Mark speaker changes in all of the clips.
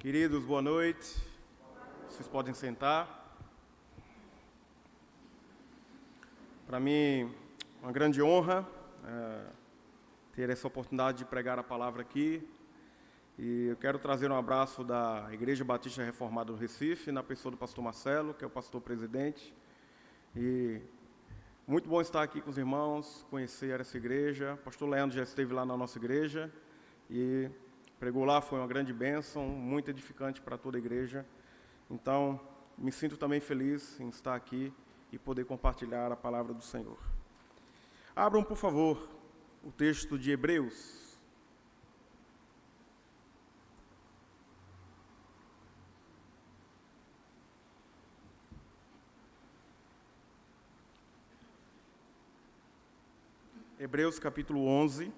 Speaker 1: Queridos, boa noite. Vocês podem sentar. Para mim, uma grande honra ter essa oportunidade de pregar a palavra aqui. E eu quero trazer um abraço da Igreja Batista Reformada do Recife, na pessoa do pastor Marcelo, que é o pastor presidente. E muito bom estar aqui com os irmãos, conhecer essa igreja. O pastor Leandro já esteve lá na nossa igreja e pregou lá, foi uma grande bênção, muito edificante para toda a igreja. Então, me sinto também feliz em estar aqui e poder compartilhar a palavra do Senhor. Abram, por favor, o texto de Hebreus. Hebreus capítulo 11.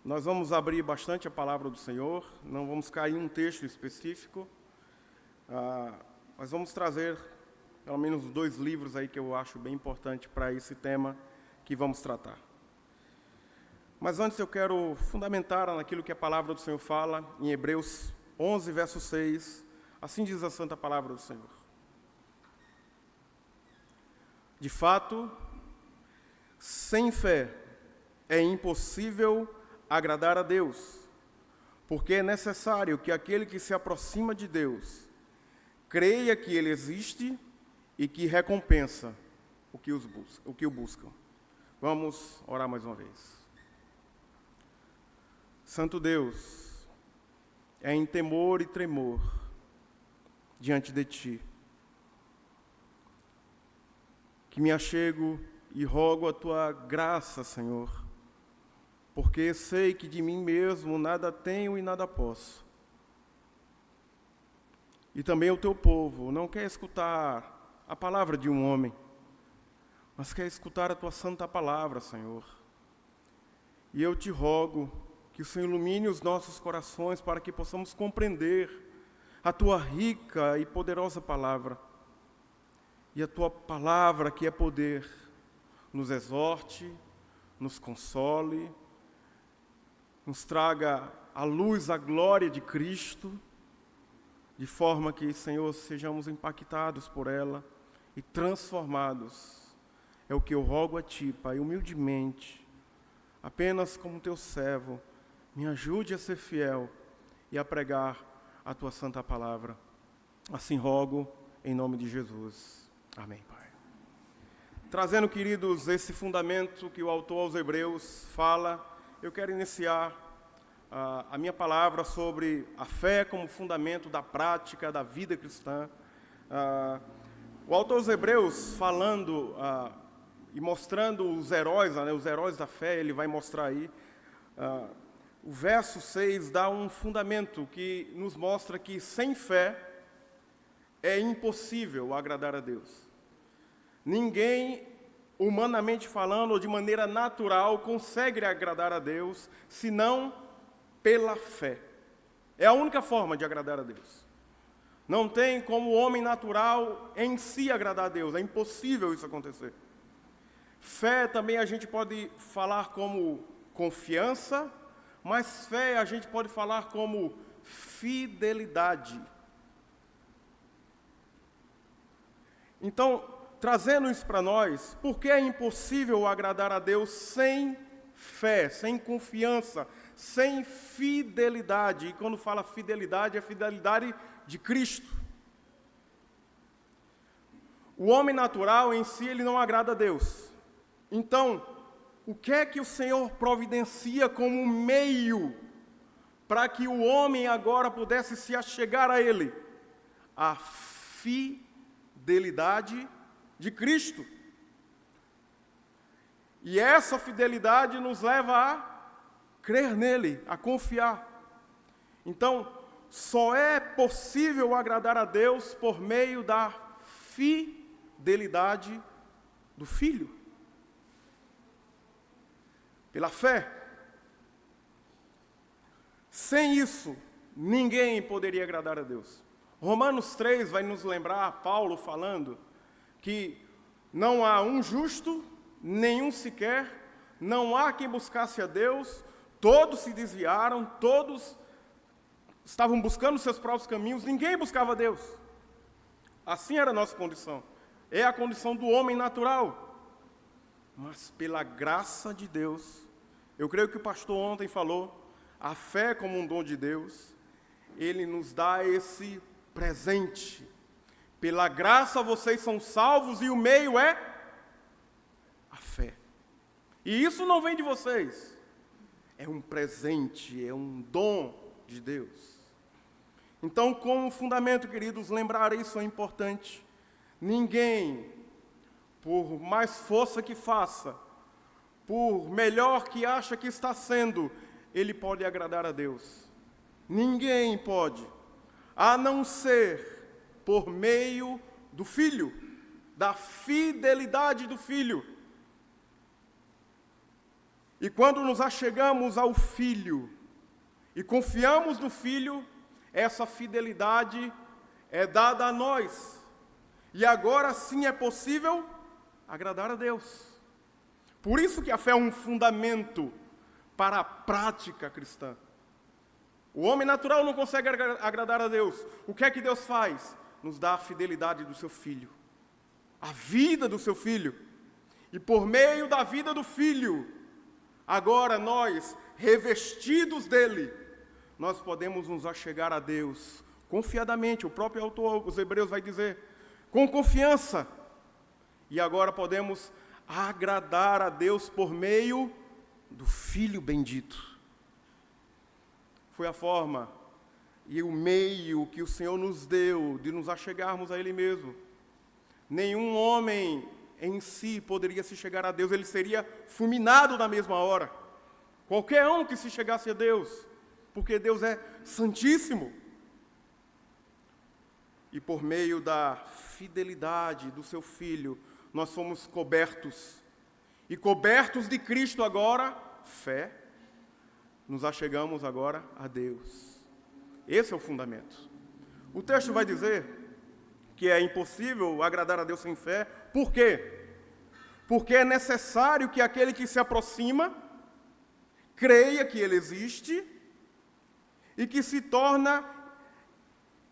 Speaker 1: Nós vamos abrir bastante a palavra do Senhor, não vamos cair em um texto específico, mas vamos trazer pelo menos 2 livros aí que eu acho bem importante para esse tema que vamos tratar. Mas antes eu quero fundamentar naquilo que a palavra do Senhor fala, em Hebreus 11, verso 6, assim diz a santa palavra do Senhor. De fato, sem fé é impossível agradar a Deus, porque é necessário que aquele que se aproxima de Deus creia que Ele existe e que recompensa o que o buscam. Vamos orar mais uma vez. Santo Deus, é em temor e tremor diante de Ti que me achego e rogo a Tua graça, Senhor, porque sei que de mim mesmo nada tenho e nada posso. E também o Teu povo não quer escutar a palavra de um homem, mas quer escutar a Tua santa palavra, Senhor. E eu Te rogo que o Senhor ilumine os nossos corações para que possamos compreender a Tua rica e poderosa palavra. E a Tua palavra, que é poder, nos exorte, nos console, nos traga à luz a glória de Cristo, de forma que, Senhor, sejamos impactados por ela e transformados. É o que eu rogo a Ti, Pai, humildemente, apenas como Teu servo, me ajude a ser fiel e a pregar a Tua santa palavra. Assim rogo, em nome de Jesus. Amém, Pai. Trazendo, queridos, esse fundamento que o autor aos Hebreus fala, eu quero iniciar a minha palavra sobre a fé como fundamento da prática da vida cristã. O autor aos Hebreus, falando e mostrando os heróis, os heróis da fé, ele vai mostrar aí. O verso 6 dá um fundamento que nos mostra que sem fé é impossível agradar a Deus. Ninguém, humanamente falando, ou de maneira natural, consegue agradar a Deus, senão pela fé. É a única forma de agradar a Deus. Não tem como o homem natural em si agradar a Deus, é impossível isso acontecer. Fé também a gente pode falar como confiança, mas fé a gente pode falar como fidelidade. Então, trazendo isso para nós, por que é impossível agradar a Deus sem fé, sem confiança, sem fidelidade? E quando fala fidelidade, é a fidelidade de Cristo. O homem natural em si, ele não agrada a Deus. Então, o que é que o Senhor providencia como meio para que o homem agora pudesse se achegar a Ele? A fidelidade de Cristo. E essa fidelidade nos leva a crer nele, a confiar. Então, só é possível agradar a Deus por meio da fidelidade do Filho. Pela fé. Sem isso, ninguém poderia agradar a Deus. Romanos 3 vai nos lembrar Paulo falando que não há um justo, nenhum sequer, não há quem buscasse a Deus, todos se desviaram, todos estavam buscando seus próprios caminhos, ninguém buscava a Deus. Assim era a nossa condição. É a condição do homem natural. Mas pela graça de Deus, eu creio que o pastor ontem falou, a fé como um dom de Deus, Ele nos dá esse presente. Pela graça vocês são salvos e o meio é a fé. E isso não vem de vocês. É um presente, é um dom de Deus. Então, como fundamento, queridos, lembrar isso é importante. Ninguém, por mais força que faça, por melhor que acha que está sendo, ele pode agradar a Deus. Ninguém pode, a não ser por meio do Filho, da fidelidade do Filho. E quando nos achegamos ao Filho e confiamos no Filho, essa fidelidade é dada a nós. E agora sim é possível agradar a Deus. Por isso que a fé é um fundamento para a prática cristã. O homem natural não consegue agradar a Deus. O que é que Deus faz? Nos dá a fidelidade do seu Filho, a vida do seu Filho. E por meio da vida do Filho, agora nós, revestidos dele, nós podemos nos achegar a Deus confiadamente. O próprio autor, os Hebreus, vai dizer, com confiança. E agora podemos agradar a Deus por meio do Filho bendito. Foi a forma e o meio que o Senhor nos deu de nos achegarmos a Ele mesmo. Nenhum homem em si poderia se chegar a Deus, ele seria fulminado na mesma hora. Qualquer um que se chegasse a Deus, porque Deus é santíssimo. E por meio da fidelidade do seu Filho, nós somos cobertos. E cobertos de Cristo agora, fé, nos achegamos agora a Deus. Esse é o fundamento. O texto vai dizer que é impossível agradar a Deus sem fé. Por quê? Porque é necessário que aquele que se aproxima creia que Ele existe e que se torna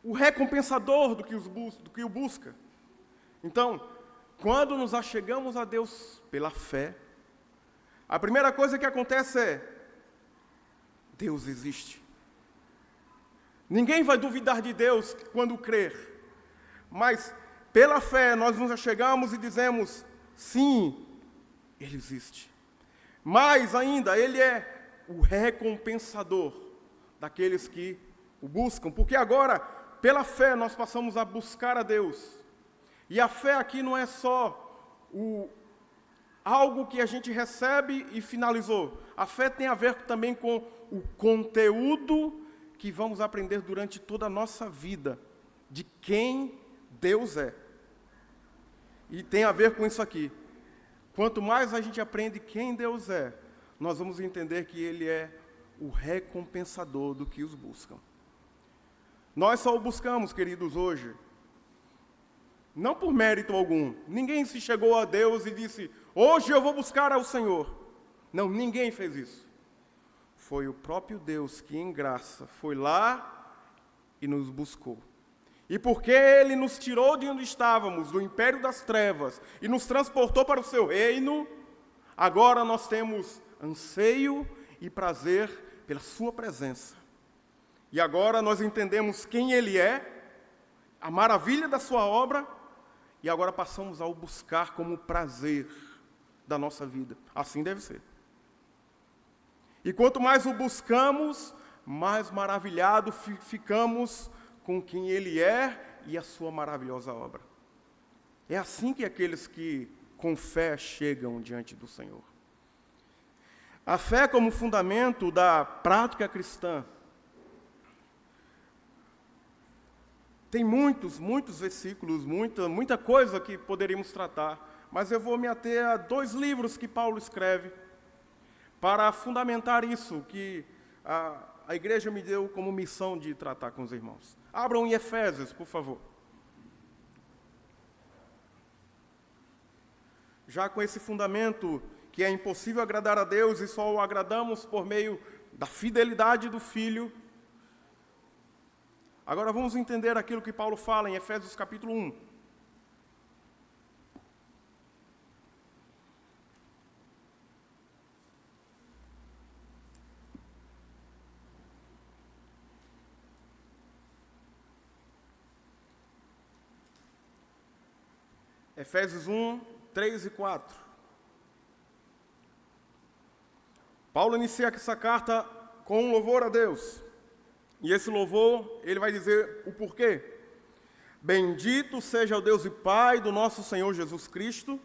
Speaker 1: o recompensador do que o busca. Então, quando nos achegamos a Deus pela fé, a primeira coisa que acontece é: Deus existe. Ninguém vai duvidar de Deus quando crer, mas pela fé nós nos achegamos e dizemos: sim, Ele existe. Mais ainda, Ele é o recompensador daqueles que o buscam, porque agora, pela fé, nós passamos a buscar a Deus. E a fé aqui não é só algo que a gente recebe e finalizou. A fé tem a ver também com o conteúdo que vamos aprender durante toda a nossa vida, de quem Deus é. E tem a ver com isso aqui. Quanto mais a gente aprende quem Deus é, nós vamos entender que Ele é o recompensador do que os buscam. Nós só o buscamos, queridos, hoje, não por mérito algum. Ninguém se chegou a Deus e disse: hoje eu vou buscar ao Senhor. Não, ninguém fez isso. Foi o próprio Deus que, em graça, foi lá e nos buscou. E porque Ele nos tirou de onde estávamos, do império das trevas, e nos transportou para o seu reino, agora nós temos anseio e prazer pela sua presença. E agora nós entendemos quem Ele é, a maravilha da sua obra, e agora passamos a o buscar como prazer da nossa vida. Assim deve ser. E quanto mais o buscamos, mais maravilhado ficamos com quem Ele é e a sua maravilhosa obra. É assim que aqueles que com fé chegam diante do Senhor. A fé como fundamento da prática cristã. Tem muitos versículos, muita coisa que poderíamos tratar, mas eu vou me ater a 2 livros que Paulo escreve para fundamentar isso, que a igreja me deu como missão de tratar com os irmãos. Abram em Efésios, por favor. Já com esse fundamento que é impossível agradar a Deus e só o agradamos por meio da fidelidade do Filho. Agora vamos entender aquilo que Paulo fala em Efésios capítulo 1. Efésios 1, 3 e 4. Paulo inicia essa carta com um louvor a Deus. E esse louvor, ele vai dizer o porquê. Bendito seja o Deus e Pai do nosso Senhor Jesus Cristo,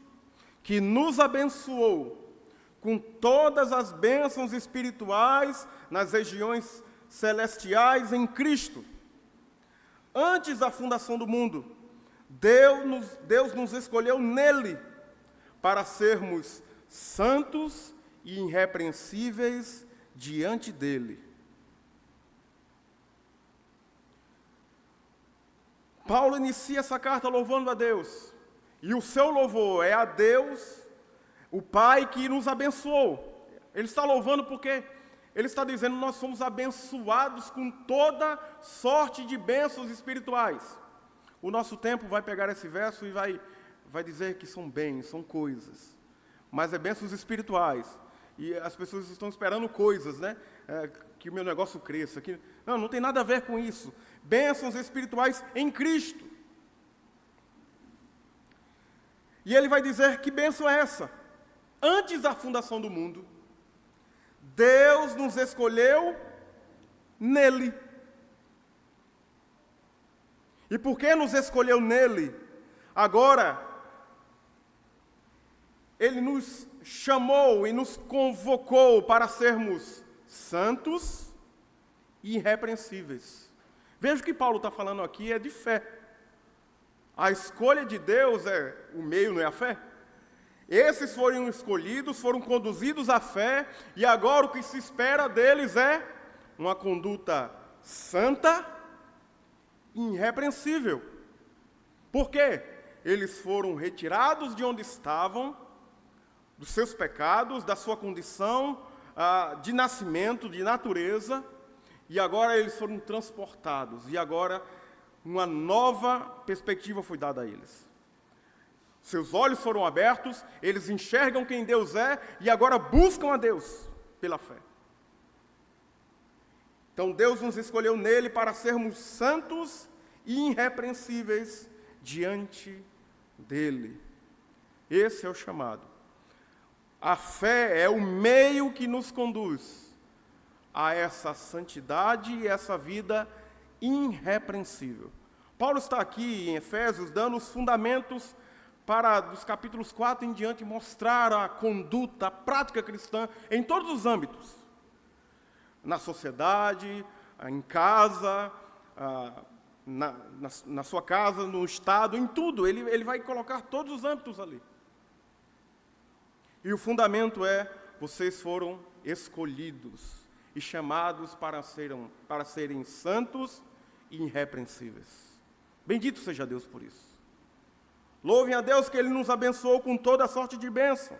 Speaker 1: que nos abençoou com todas as bênçãos espirituais nas regiões celestiais em Cristo. Antes da fundação do mundo, Deus nos escolheu nele para sermos santos e irrepreensíveis diante dele. Paulo inicia essa carta louvando a Deus, e o seu louvor é a Deus, o Pai que nos abençoou. Ele está louvando porque ele está dizendo: nós somos abençoados com toda sorte de bênçãos espirituais. O nosso tempo vai pegar esse verso e vai dizer que são bens, são coisas, mas é bênçãos espirituais. E as pessoas estão esperando coisas, né? Que o meu negócio cresça. Não tem nada a ver com isso. Bênçãos espirituais em Cristo. E ele vai dizer: que bênção é essa? Antes da fundação do mundo, Deus nos escolheu nele. E porque nos escolheu nele, agora, ele nos chamou e nos convocou para sermos santos e irrepreensíveis. Veja o que Paulo está falando aqui, é de fé. A escolha de Deus é o meio, não é a fé? Esses foram escolhidos, foram conduzidos à fé, e agora o que se espera deles é uma conduta santa e irrepreensível. Por quê? Eles foram retirados de onde estavam, dos seus pecados, da sua condição de nascimento, de natureza, e agora eles foram transportados, e agora uma nova perspectiva foi dada a eles. Seus olhos foram abertos, eles enxergam quem Deus é, e agora buscam a Deus pela fé. Então Deus nos escolheu nele para sermos santos e irrepreensíveis diante dele. Esse é o chamado. A fé é o meio que nos conduz a essa santidade e essa vida irrepreensível. Paulo está aqui em Efésios dando os fundamentos para, dos capítulos 4 em diante, mostrar a conduta, a prática cristã em todos os âmbitos. Na sociedade, em casa, na sua casa, no Estado, em tudo. Ele vai colocar todos os âmbitos ali. E o fundamento é: vocês foram escolhidos e chamados para serem santos e irrepreensíveis. Bendito seja Deus por isso. Louvem a Deus que Ele nos abençoou com toda a sorte de bênção.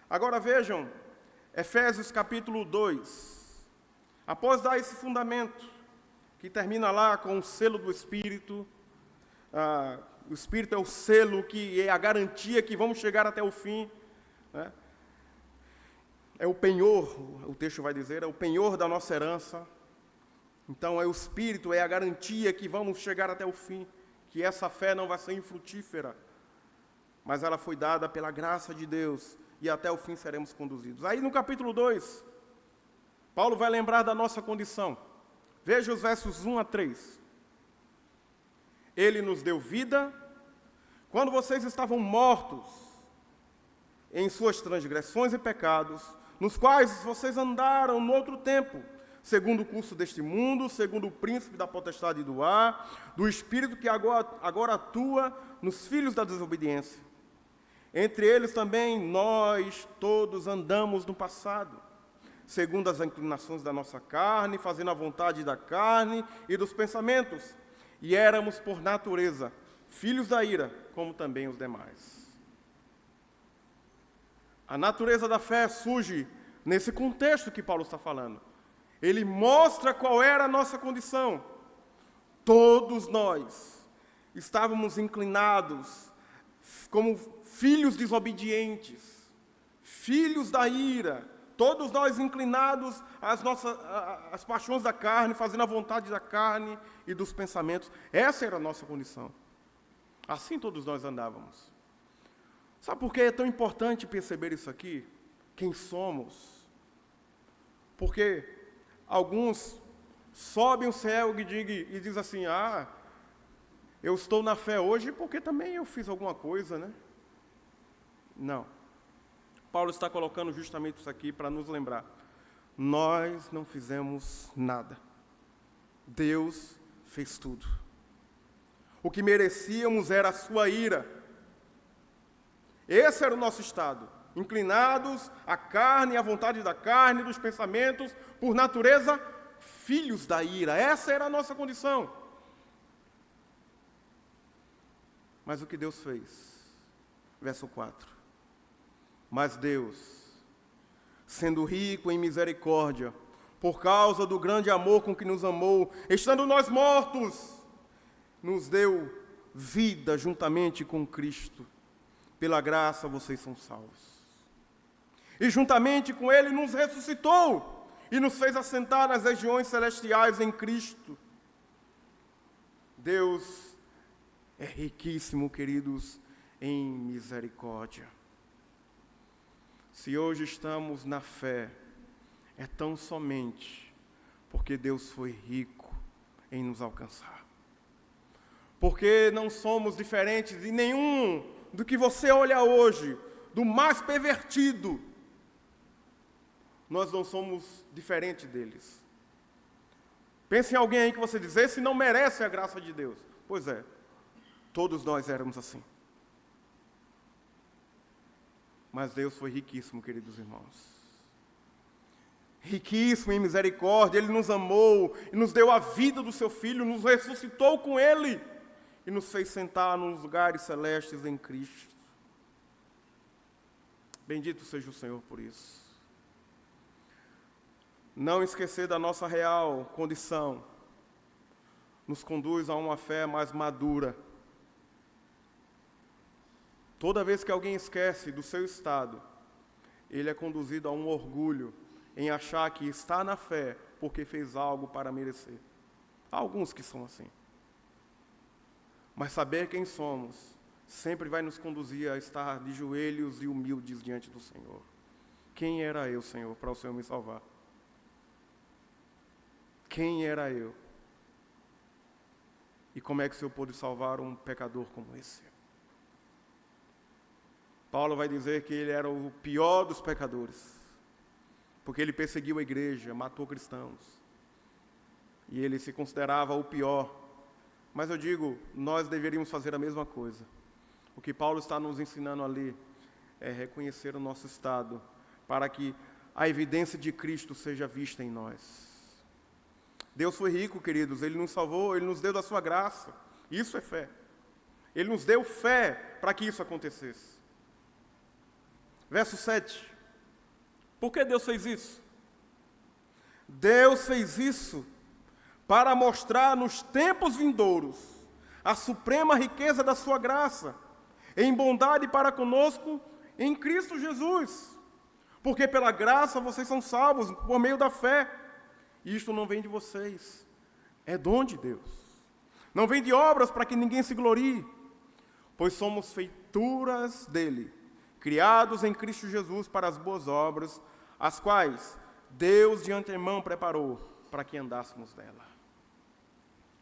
Speaker 1: Agora vejam, Efésios capítulo 2. Após dar esse fundamento, que termina lá com o selo do Espírito, o Espírito é o selo, que é a garantia que vamos chegar até o fim, né? É o penhor, o texto vai dizer, é o penhor da nossa herança. Então é o Espírito, é a garantia que vamos chegar até o fim, que essa fé não vai ser infrutífera, mas ela foi dada pela graça de Deus, e até o fim seremos conduzidos. Aí no capítulo 2, Paulo vai lembrar da nossa condição. Veja os versos 1 a 3. Ele nos deu vida quando vocês estavam mortos em suas transgressões e pecados, nos quais vocês andaram no outro tempo, segundo o curso deste mundo, segundo o príncipe da potestade do ar, do espírito que agora atua nos filhos da desobediência. Entre eles também nós todos andamos no passado, segundo as inclinações da nossa carne, fazendo a vontade da carne e dos pensamentos, e éramos por natureza filhos da ira, como também os demais. A natureza da fé surge nesse contexto que Paulo está falando. Ele mostra qual era a nossa condição. Todos nós estávamos inclinados como filhos desobedientes, filhos da ira, todos nós inclinados às paixões da carne, fazendo a vontade da carne e dos pensamentos. Essa era a nossa condição. Assim todos nós andávamos. Sabe por que é tão importante perceber isso aqui? Quem somos? Porque alguns sobem o céu e dizem assim, eu estou na fé hoje porque também eu fiz alguma coisa, né? Não. Paulo está colocando justamente isso aqui para nos lembrar. Nós não fizemos nada. Deus fez tudo. O que merecíamos era a sua ira. Esse era o nosso estado. Inclinados à carne, à vontade da carne, dos pensamentos, por natureza, filhos da ira. Essa era a nossa condição. Mas o que Deus fez? Verso 4. Mas Deus, sendo rico em misericórdia, por causa do grande amor com que nos amou, estando nós mortos, nos deu vida juntamente com Cristo. Pela graça vocês são salvos. E juntamente com Ele nos ressuscitou e nos fez assentar nas regiões celestiais em Cristo. Deus é riquíssimo, queridos, em misericórdia. Se hoje estamos na fé, é tão somente porque Deus foi rico em nos alcançar. Porque não somos diferentes de nenhum do que você olha hoje, do mais pervertido. Nós não somos diferentes deles. Pense em alguém aí que você diz, esse não merece a graça de Deus. Pois é, todos nós éramos assim. Mas Deus foi riquíssimo, queridos irmãos. Riquíssimo em misericórdia, Ele nos amou e nos deu a vida do Seu Filho, nos ressuscitou com Ele e nos fez sentar nos lugares celestes em Cristo. Bendito seja o Senhor por isso. Não esquecer da nossa real condição nos conduz a uma fé mais madura. Toda vez que alguém esquece do seu estado, ele é conduzido a um orgulho em achar que está na fé porque fez algo para merecer. Há alguns que são assim. Mas saber quem somos sempre vai nos conduzir a estar de joelhos e humildes diante do Senhor. Quem era eu, Senhor, para o Senhor me salvar? Quem era eu? E como é que o Senhor pôde salvar um pecador como esse? Paulo vai dizer que ele era o pior dos pecadores, porque ele perseguiu a igreja, matou cristãos, e ele se considerava o pior. Mas eu digo, nós deveríamos fazer a mesma coisa. O que Paulo está nos ensinando ali é reconhecer o nosso estado, para que a evidência de Cristo seja vista em nós. Deus foi rico, queridos, Ele nos salvou, Ele nos deu da sua graça. Isso é fé. Ele nos deu fé para que isso acontecesse. Verso 7. Por que Deus fez isso? Deus fez isso para mostrar nos tempos vindouros a suprema riqueza da sua graça, em bondade para conosco em Cristo Jesus. Porque pela graça vocês são salvos por meio da fé. E isto não vem de vocês, é dom de Deus. Não vem de obras para que ninguém se glorie, pois somos feituras dele, criados em Cristo Jesus para as boas obras, as quais Deus de antemão preparou para que andássemos nela.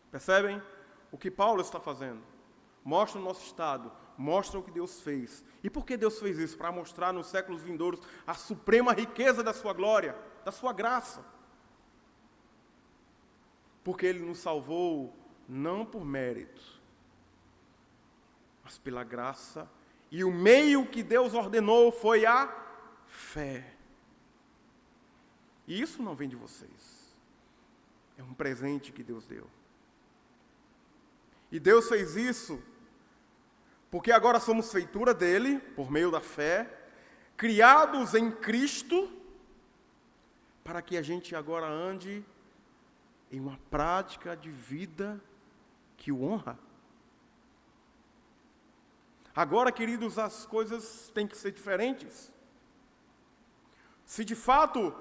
Speaker 1: Percebem o que Paulo está fazendo? Mostra o nosso estado, mostra o que Deus fez. E por que Deus fez isso? Para mostrar nos séculos vindouros a suprema riqueza da sua glória, da sua graça. Porque Ele nos salvou não por mérito, mas pela graça. E o meio que Deus ordenou foi a fé. E isso não vem de vocês. É um presente que Deus deu. E Deus fez isso porque agora somos feitura dele, por meio da fé, criados em Cristo, para que a gente agora ande em uma prática de vida que o honra. Agora, queridos, as coisas têm que ser diferentes. Se de fato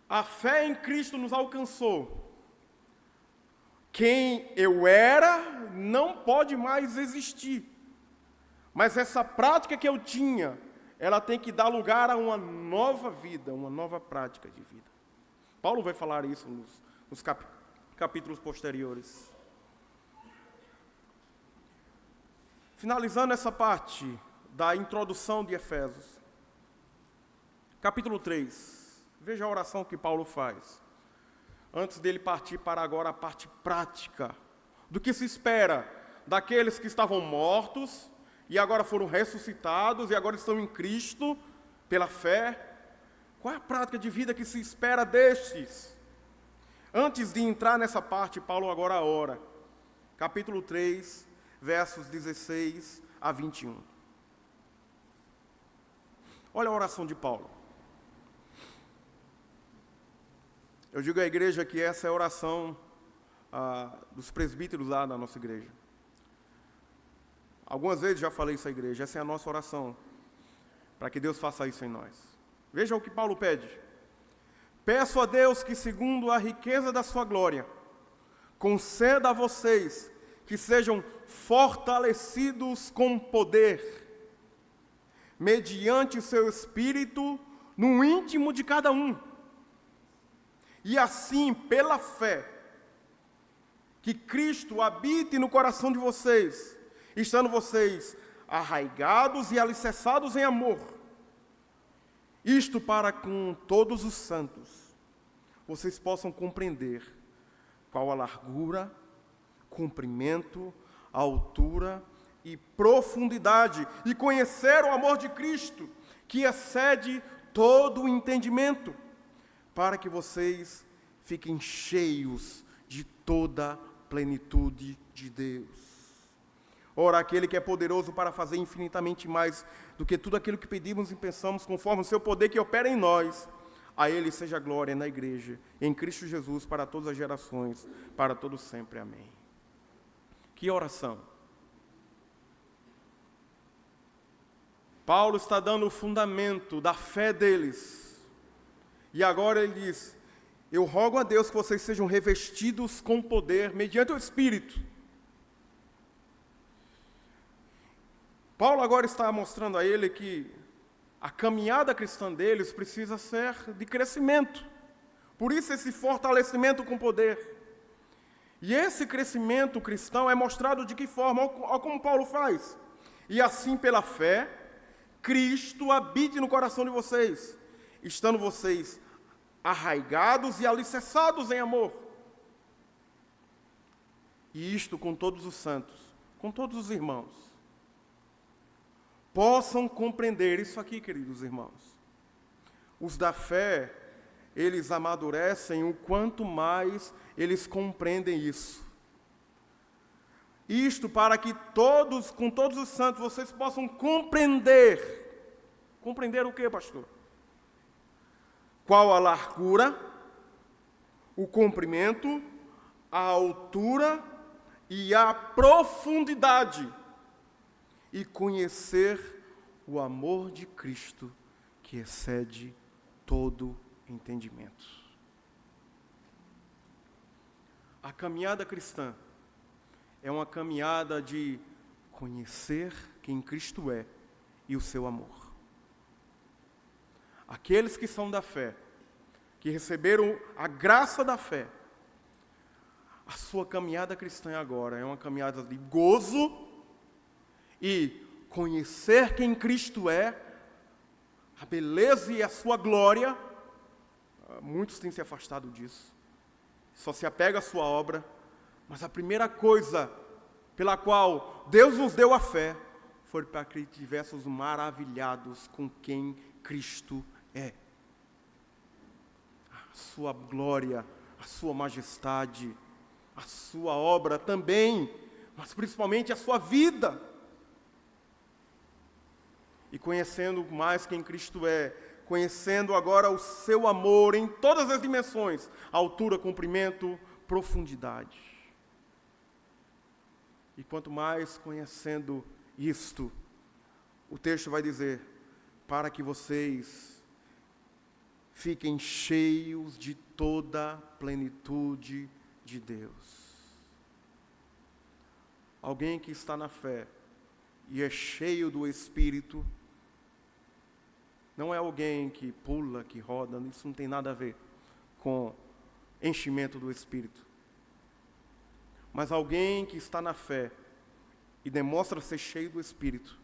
Speaker 1: a fé em Cristo nos alcançou, quem eu era não pode mais existir. Mas essa prática que eu tinha, ela tem que dar lugar a uma nova vida, uma nova prática de vida. Paulo vai falar isso nos capítulos posteriores. Finalizando essa parte da introdução de Efésios, capítulo 3, veja a oração que Paulo faz, antes dele partir para agora a parte prática, do que se espera daqueles que estavam mortos, e agora foram ressuscitados, e agora estão em Cristo, pela fé. Qual é a prática de vida que se espera destes? Antes de entrar nessa parte, Paulo agora ora, capítulo 3, versos 16 a 21. Olha a oração de Paulo. Eu digo à igreja que essa é a oração dos presbíteros lá na nossa igreja. Algumas vezes já falei isso à igreja, essa é a nossa oração, para que Deus faça isso em nós. Veja o que Paulo pede. Peço a Deus que, segundo a riqueza da sua glória, conceda a vocês que sejam fortalecidos com poder, mediante o seu Espírito, no íntimo de cada um. E assim, pela fé, que Cristo habite no coração de vocês, estando vocês arraigados e alicerçados em amor. Isto para com todos os santos, vocês possam compreender qual a largura, comprimento, a altura e profundidade, e conhecer o amor de Cristo, que excede todo o entendimento, para que vocês fiquem cheios de toda a plenitude de Deus. Ora, aquele que é poderoso para fazer infinitamente mais do que tudo aquilo que pedimos e pensamos, conforme o seu poder que opera em nós, a Ele seja glória na igreja, em Cristo Jesus, para todas as gerações, para todos sempre. Amém. Que oração! Paulo está dando o fundamento da fé deles. E agora ele diz: eu rogo a Deus que vocês sejam revestidos com poder, mediante o Espírito. Paulo agora está mostrando a ele que a caminhada cristã deles precisa ser de crescimento. Por isso esse fortalecimento com poder. E esse crescimento cristão é mostrado de que forma? Olha como Paulo faz. E assim, pela fé, Cristo habite no coração de vocês, estando vocês arraigados e alicerçados em amor. E isto com todos os santos, com todos os irmãos, possam compreender isso aqui, queridos irmãos. Os da fé, eles amadurecem o quanto mais eles compreendem isso. Isto para que todos, com todos os santos, vocês possam compreender. Compreender o que, pastor? Qual a largura, o comprimento, a altura e a profundidade. E conhecer o amor de Cristo, que excede todo entendimento. A caminhada cristã é uma caminhada de conhecer quem Cristo é e o seu amor. Aqueles que são da fé, que receberam a graça da fé, a sua caminhada cristã agora é uma caminhada de gozo e conhecer quem Cristo é, a beleza e a sua glória. Muitos têm se afastado disso, só se apega à sua obra, mas a primeira coisa pela qual Deus nos deu a fé foi para que estivéssemos maravilhados com quem Cristo é. A sua glória, a sua majestade, a sua obra também, mas principalmente a sua vida. e conhecendo mais quem Cristo é, conhecendo agora o seu amor em todas as dimensões, altura, comprimento, profundidade. E quanto mais conhecendo isto, o texto vai dizer, para que vocês fiquem cheios de toda a plenitude de Deus. Alguém que está na fé e é cheio do Espírito, não é alguém que pula, que roda, isso não tem nada a ver com enchimento do Espírito. Mas alguém que está na fé e demonstra ser cheio do Espírito,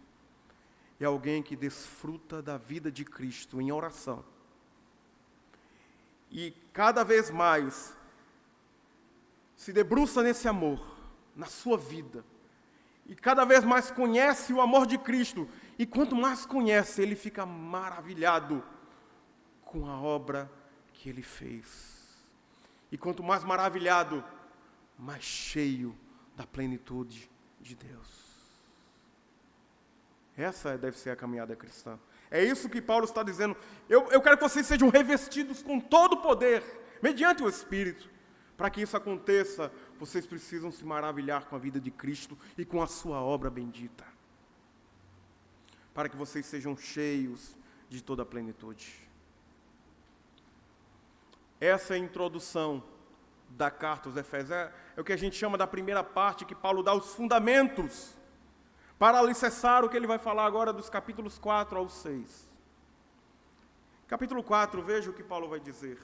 Speaker 1: é alguém que desfruta da vida de Cristo em oração. E cada vez mais se debruça nesse amor, na sua vida. E cada vez mais conhece o amor de Cristo. E quanto mais conhece, ele fica maravilhado com a obra que ele fez. E quanto mais maravilhado, mais cheio da plenitude de Deus. Essa deve ser a caminhada cristã. É isso que Paulo está dizendo. Eu quero que vocês sejam revestidos com todo o poder, mediante o Espírito. Para que isso aconteça, vocês precisam se maravilhar com a vida de Cristo e com a sua obra bendita. Para que vocês sejam cheios de toda a plenitude. Essa é a introdução da carta aos Efésios. É o que a gente chama da primeira parte, que Paulo dá os fundamentos para alicerçar o que ele vai falar agora dos capítulos 4 ao 6. Capítulo 4, veja o que Paulo vai dizer.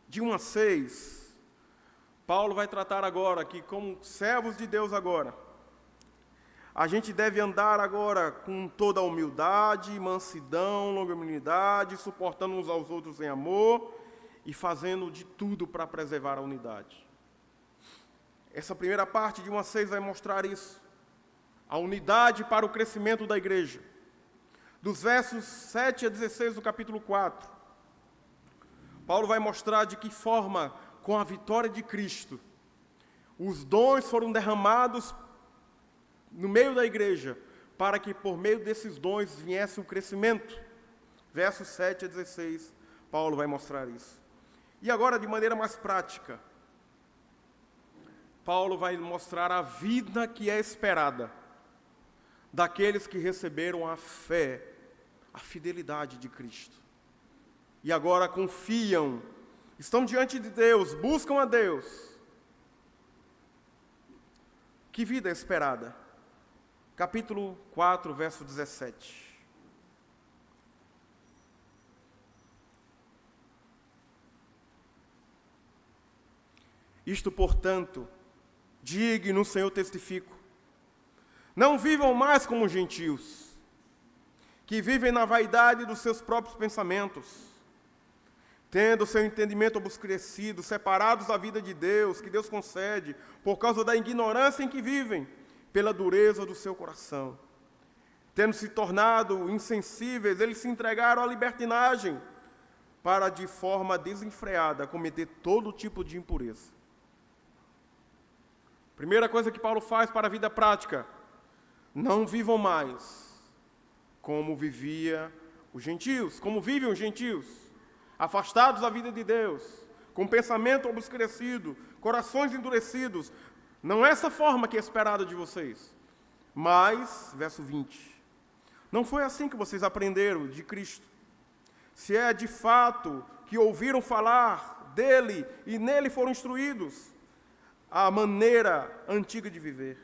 Speaker 1: De 1 a 6, Paulo vai tratar agora que, como servos de Deus agora, a gente deve andar agora com toda a humildade, mansidão, longanimidade, suportando uns aos outros em amor e fazendo de tudo para preservar a unidade. Essa primeira parte de 1 a 6 vai mostrar isso. A unidade para o crescimento da igreja. Dos versos 7 a 16 do capítulo 4, Paulo vai mostrar de que forma, com a vitória de Cristo, os dons foram derramados no meio da igreja, para que por meio desses dons viesse o crescimento. Versos 7 a 16, Paulo vai mostrar isso. E agora, de maneira mais prática, Paulo vai mostrar a vida que é esperada daqueles que receberam a fé, a fidelidade de Cristo. E agora confiam, estão diante de Deus, buscam a Deus. Que vida é esperada? Capítulo 4, verso 17. Isto, portanto, digo e no Senhor testifico, não vivam mais como gentios, que vivem na vaidade dos seus próprios pensamentos, tendo seu entendimento obscurecido, separados da vida de Deus, que Deus concede, por causa da ignorância em que vivem, pela dureza do seu coração. Tendo se tornado insensíveis, eles se entregaram à libertinagem, para de forma desenfreada cometer todo tipo de impureza. Primeira coisa que Paulo faz para a vida prática, não vivam mais como vivia os gentios, como vivem os gentios, afastados da vida de Deus, com pensamento obscurecido, corações endurecidos. Não é essa forma que é esperada de vocês. Mas, verso 20, não foi assim que vocês aprenderam de Cristo. Se é de fato que ouviram falar dele e nele foram instruídos, a maneira antiga de viver.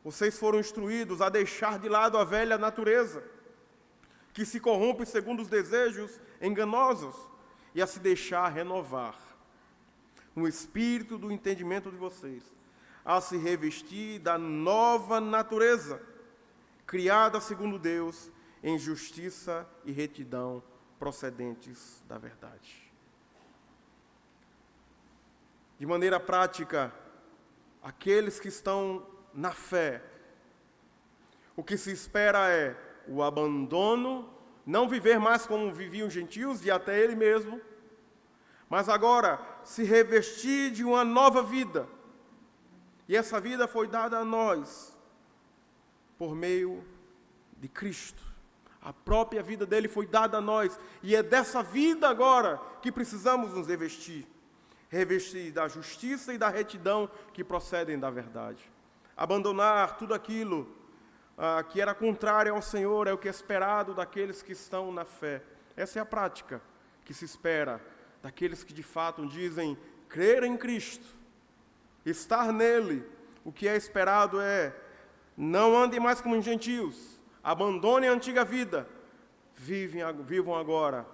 Speaker 1: Vocês foram instruídos a deixar de lado a velha natureza, que se corrompe segundo os desejos enganosos, e a se deixar renovar, no espírito do entendimento de vocês, a se revestir da nova natureza, criada segundo Deus, em justiça e retidão, procedentes da verdade. De maneira prática, aqueles que estão na fé, o que se espera é o abandono, não viver mais como viviam os gentios e até ele mesmo, mas agora se revestir de uma nova vida. E essa vida foi dada a nós, por meio de Cristo. A própria vida dele foi dada a nós, e é dessa vida agora que precisamos nos revestir. Revestir da justiça e da retidão que procedem da verdade. Abandonar tudo aquilo que era contrário ao Senhor, é o que é esperado daqueles que estão na fé. Essa é a prática que se espera daqueles que de fato dizem crer em Cristo, estar nele. O que é esperado é: não andem mais como gentios, abandonem a antiga vida, vivam agora,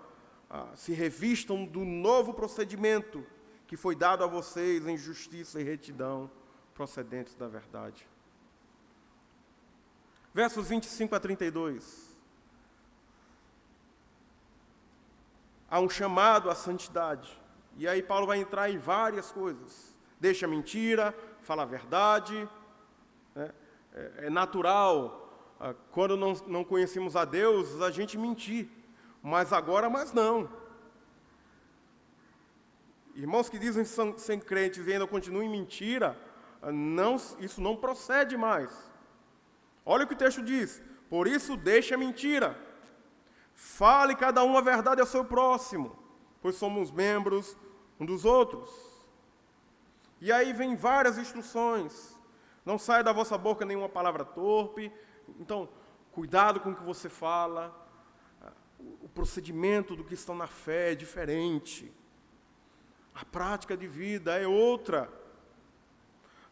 Speaker 1: se revistam do novo procedimento que foi dado a vocês em justiça e retidão procedentes da verdade. Versos 25 a 32. Há um chamado à santidade. E aí Paulo vai entrar em várias coisas. Deixa a mentira, fala a verdade. Né? É natural, quando não conhecemos a Deus, a gente mentir. Mas agora, não. Irmãos que dizem ser crentes e ainda continuam em mentira, isso não procede mais. Olha o que o texto diz: por isso deixa a mentira, fale cada um a verdade ao seu próximo, pois somos membros um dos outros. E aí vem várias instruções: não saia da vossa boca nenhuma palavra torpe. Então, cuidado com o que você fala, o procedimento do que estão na fé é diferente, a prática de vida é outra.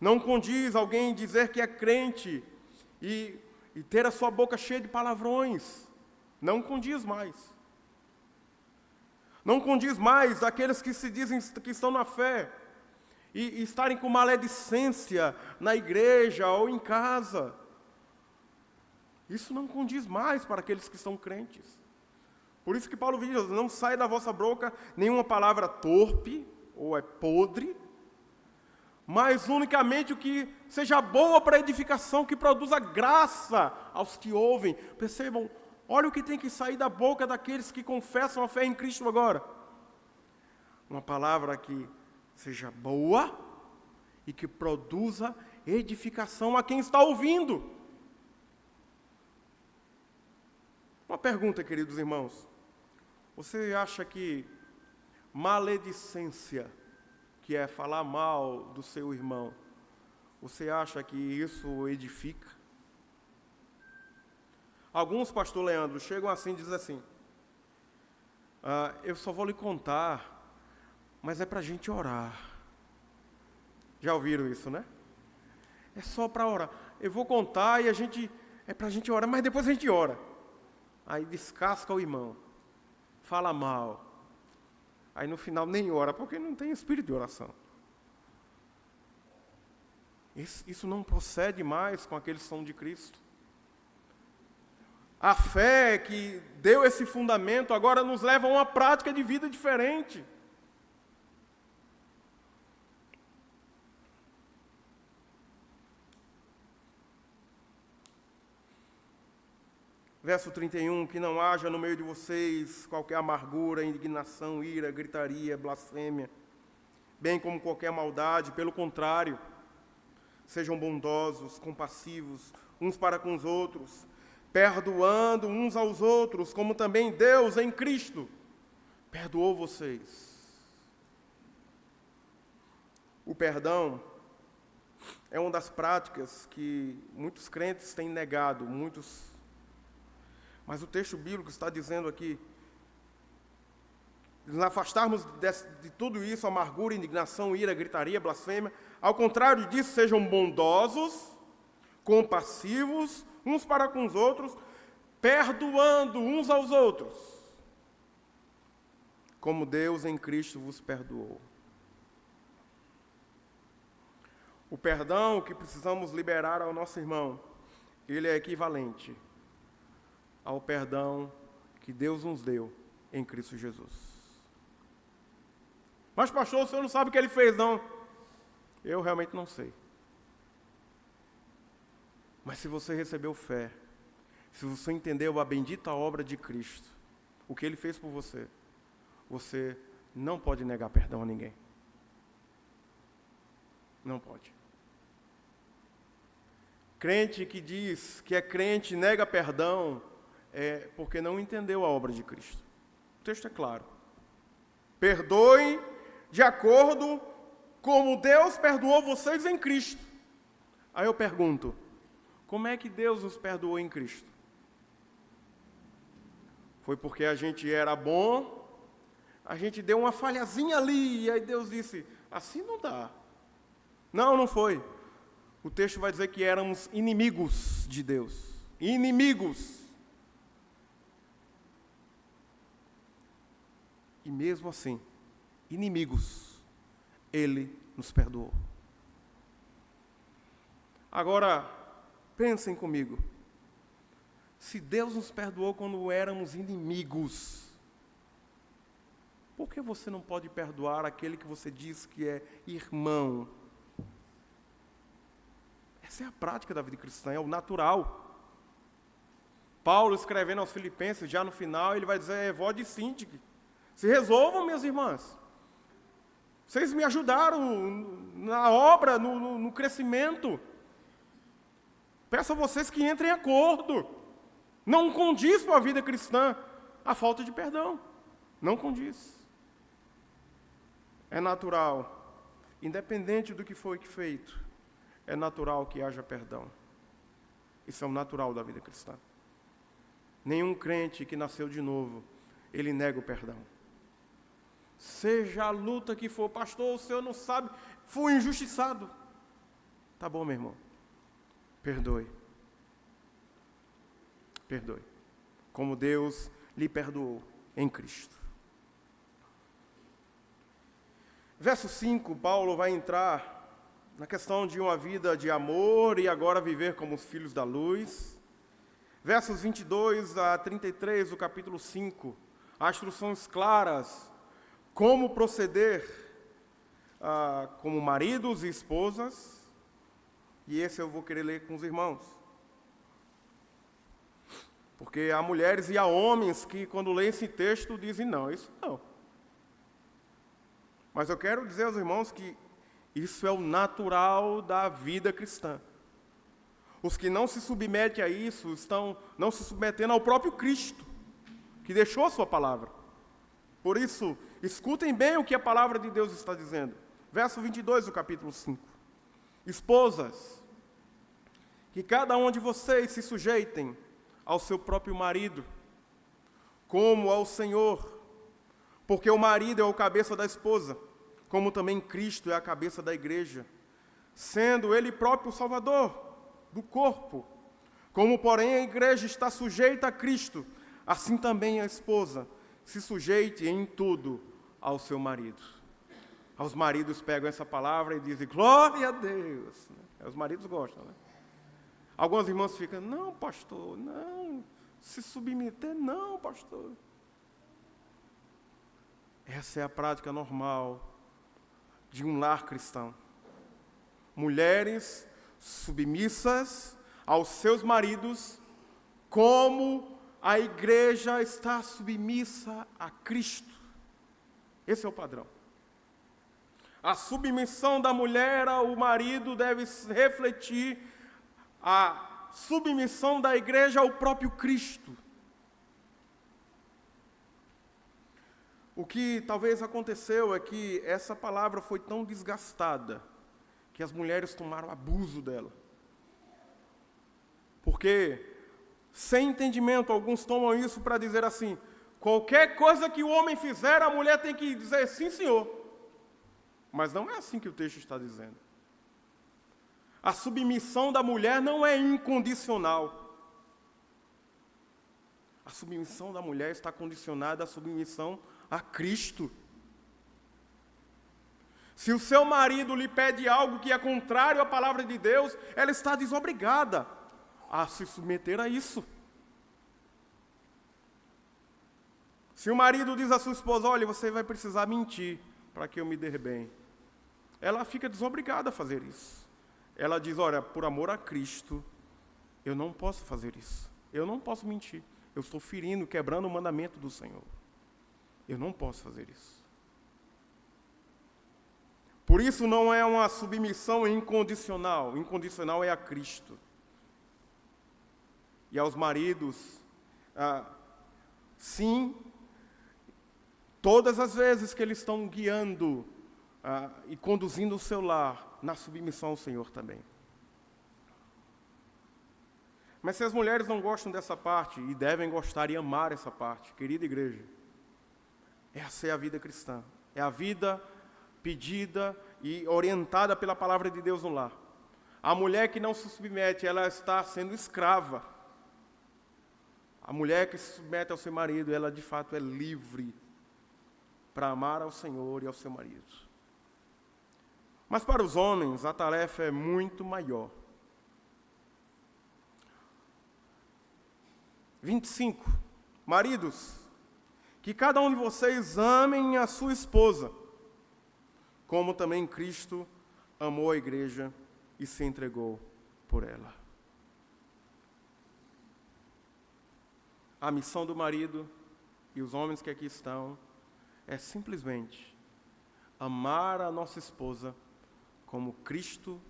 Speaker 1: Não condiz alguém dizer que é crente e ter a sua boca cheia de palavrões. Não condiz mais. Não condiz mais aqueles que se dizem que estão na fé e estarem com maledicência na igreja ou em casa. Isso não condiz mais para aqueles que são crentes. Por isso que Paulo diz: não sai da vossa boca nenhuma palavra torpe ou podre, mas unicamente o que seja boa para a edificação, que produza graça aos que ouvem. Percebam, olha o que tem que sair da boca daqueles que confessam a fé em Cristo agora. Uma palavra que seja boa e que produza edificação a quem está ouvindo. Uma pergunta, queridos irmãos: você acha que maledicência, que é falar mal do seu irmão, você acha que isso edifica? Alguns, pastor Leandro, chegam assim e dizem assim: eu só vou lhe contar, mas é para a gente orar. Já ouviram isso, né? É só para orar. Eu vou contar e é para a gente orar, mas depois a gente ora. Aí descasca o irmão, fala mal. Aí no final nem ora, porque não tem espírito de oração. Isso não procede mais com aqueles que são de Cristo. A fé que deu esse fundamento agora nos leva a uma prática de vida diferente. Verso 31, que não haja no meio de vocês qualquer amargura, indignação, ira, gritaria, blasfêmia, bem como qualquer maldade. Pelo contrário, sejam bondosos, compassivos, uns para com os outros, perdoando uns aos outros, como também Deus em Cristo perdoou vocês. O perdão é uma das práticas que muitos crentes têm negado, mas o texto bíblico está dizendo aqui: nos afastarmos de tudo isso, amargura, indignação, ira, gritaria, blasfêmia. Ao contrário disso, sejam bondosos, compassivos, uns para com os outros, perdoando uns aos outros, como Deus em Cristo vos perdoou. O perdão que precisamos liberar ao nosso irmão, ele é equivalente ao perdão que Deus nos deu em Cristo Jesus. Mas pastor, o senhor não sabe o que ele fez, não? Eu realmente não sei. Mas se você recebeu fé, se você entendeu a bendita obra de Cristo, o que ele fez por você, você não pode negar perdão a ninguém. Não pode. Crente que diz que é crente, nega perdão, é porque não entendeu a obra de Cristo. O texto é claro. Perdoe de acordo como Deus perdoou vocês em Cristo. Aí eu pergunto, como é que Deus nos perdoou em Cristo? Foi porque a gente era bom, a gente deu uma falhazinha ali, e aí Deus disse, assim não dá. Não, não foi. O texto vai dizer que éramos inimigos de Deus. Inimigos. E mesmo assim, inimigos, Ele nos perdoou. Agora, pensem comigo. Se Deus nos perdoou quando éramos inimigos, por que você não pode perdoar aquele que você diz que é irmão? Essa é a prática da vida cristã, é o natural. Paulo, escrevendo aos Filipenses, já no final, ele vai dizer, vós síndico, se resolvam, minhas irmãs. Vocês me ajudaram na obra, no crescimento. Peço a vocês que entrem em acordo. Não condiz com a vida cristã a falta de perdão. Não condiz. É natural, independente do que foi feito, é natural que haja perdão. Isso é o natural da vida cristã. Nenhum crente que nasceu de novo, ele nega o perdão. Seja a luta que for, pastor, o senhor não sabe, fui injustiçado. Tá bom, meu irmão. Perdoe. Perdoe. Como Deus lhe perdoou em Cristo. Verso 5, Paulo vai entrar na questão de uma vida de amor e agora viver como os filhos da luz. Versos 22 a 33 do capítulo 5, há instruções claras como proceder como maridos e esposas. E esse eu vou querer ler com os irmãos. Porque há mulheres e há homens que, quando leem esse texto, dizem, não, isso não. Mas eu quero dizer aos irmãos que isso é o natural da vida cristã. Os que não se submetem a isso estão não se submetendo ao próprio Cristo, que deixou a sua palavra. Por isso, escutem bem o que a palavra de Deus está dizendo. Verso 22 do capítulo 5. Esposas, que cada um de vocês se sujeitem ao seu próprio marido, como ao Senhor, porque o marido é o cabeça da esposa, como também Cristo é a cabeça da igreja, sendo Ele próprio o Salvador do corpo. Como, porém, a igreja está sujeita a Cristo, assim também a esposa se sujeite em tudo ao seu marido. Os maridos pegam essa palavra e dizem, glória a Deus. Os maridos gostam, né? Algumas irmãs ficam, não, pastor, não, se submeter, não, pastor. Essa é a prática normal de um lar cristão. Mulheres submissas aos seus maridos, como a igreja está submissa a Cristo. Esse é o padrão. A submissão da mulher ao marido deve refletir a submissão da igreja ao próprio Cristo. O que talvez aconteceu é que essa palavra foi tão desgastada que as mulheres tomaram abuso dela. Porque, sem entendimento, alguns tomam isso para dizer assim, qualquer coisa que o homem fizer, a mulher tem que dizer sim, senhor. Mas não é assim que o texto está dizendo. A submissão da mulher não é incondicional. A submissão da mulher está condicionada à submissão a Cristo. Se o seu marido lhe pede algo que é contrário à palavra de Deus, ela está desobrigada a se submeter a isso. Se o marido diz à sua esposa, olha, você vai precisar mentir para que eu me dê bem, ela fica desobrigada a fazer isso. Ela diz, olha, por amor a Cristo, eu não posso fazer isso. Eu não posso mentir. Eu estou ferindo, quebrando o mandamento do Senhor. Eu não posso fazer isso. Por isso não é uma submissão incondicional. Incondicional é a Cristo. E aos maridos, sim, todas as vezes que eles estão guiando e conduzindo o seu lar na submissão ao Senhor também. Mas se as mulheres não gostam dessa parte, e devem gostar e amar essa parte, querida igreja, essa é a vida cristã. É a vida pedida e orientada pela palavra de Deus no lar. A mulher que não se submete, ela está sendo escrava. A mulher que se submete ao seu marido, ela de fato é livre para amar ao Senhor e ao seu marido. Mas para os homens, a tarefa é muito maior. 25. Maridos, que cada um de vocês amem a sua esposa, como também Cristo amou a igreja e se entregou por ela. A missão do marido e os homens que aqui estão é simplesmente amar a nossa esposa como Cristo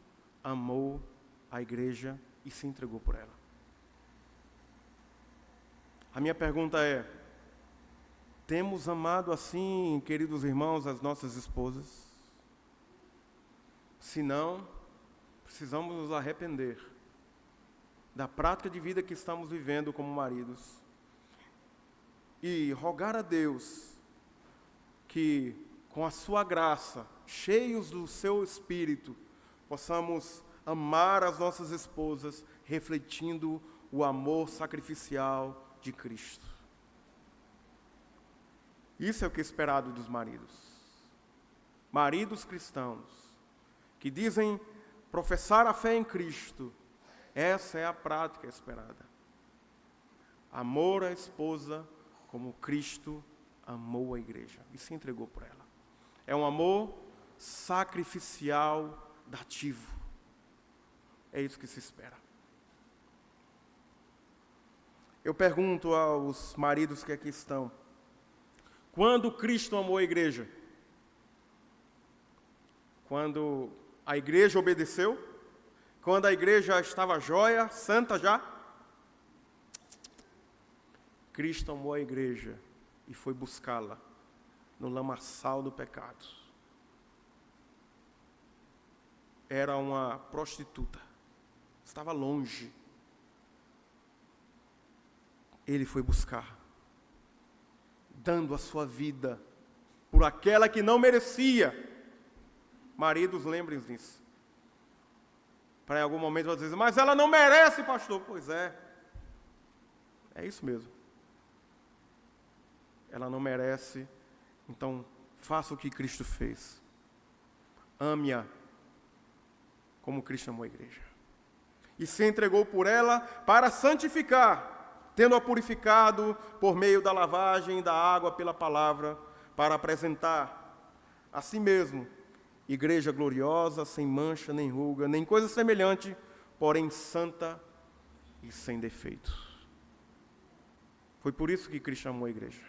Speaker 1: amou a igreja e se entregou por ela. A minha pergunta é: temos amado assim, queridos irmãos, as nossas esposas? Se não, precisamos nos arrepender da prática de vida que estamos vivendo como maridos e rogar a Deus que, com a sua graça, cheios do seu Espírito, possamos amar as nossas esposas, refletindo o amor sacrificial de Cristo. Isso é o que é esperado dos maridos. Maridos cristãos, que dizem professar a fé em Cristo, essa é a prática esperada. Amor à esposa como Cristo amou a igreja e se entregou por ela. É um amor sacrificial dativo. É isso que se espera. Eu pergunto aos maridos que aqui estão: quando Cristo amou a igreja? Quando a igreja obedeceu? Quando a igreja estava jóia, santa já? Cristo amou a igreja e foi buscá-la no lamaçal do pecado. Era uma prostituta, estava longe. Ele foi buscar, dando a sua vida por aquela que não merecia. Maridos, lembrem-se disso. Para em algum momento você dizer: mas ela não merece, pastor. Pois é isso mesmo. Ela não merece, então faça o que Cristo fez. Ame-a como Cristo amou a igreja. E se entregou por ela para santificar, tendo-a purificado por meio da lavagem da água pela palavra, para apresentar a si mesmo igreja gloriosa, sem mancha, nem ruga, nem coisa semelhante, porém santa e sem defeito. Foi por isso que Cristo amou a igreja,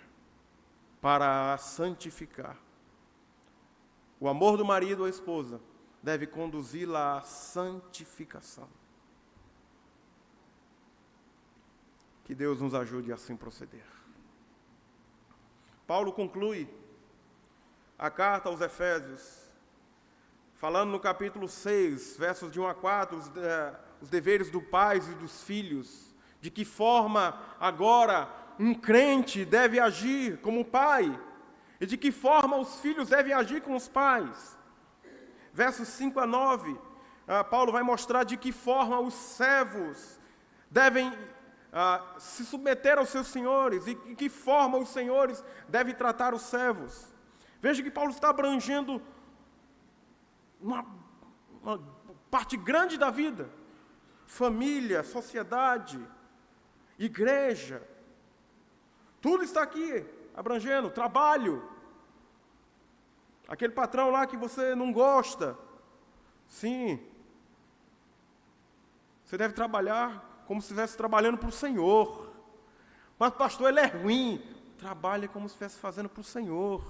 Speaker 1: para a santificar. O amor do marido à esposa deve conduzi-la à santificação. Que Deus nos ajude a assim proceder. Paulo conclui a carta aos Efésios, falando no capítulo 6, versos de 1 a 4, os deveres do pai e dos filhos, de que forma agora um crente deve agir como pai, e de que forma os filhos devem agir com os pais. Versos 5 a 9, Paulo vai mostrar de que forma os servos devem se submeter aos seus senhores, e de que forma os senhores devem tratar os servos. Veja que Paulo está abrangendo uma parte grande da vida: família, sociedade, igreja. Tudo está aqui abrangendo. Trabalho. Aquele patrão lá que você não gosta. Sim. Você deve trabalhar como se estivesse trabalhando para o Senhor. Mas pastor, ele é ruim. Trabalhe como se estivesse fazendo para o Senhor.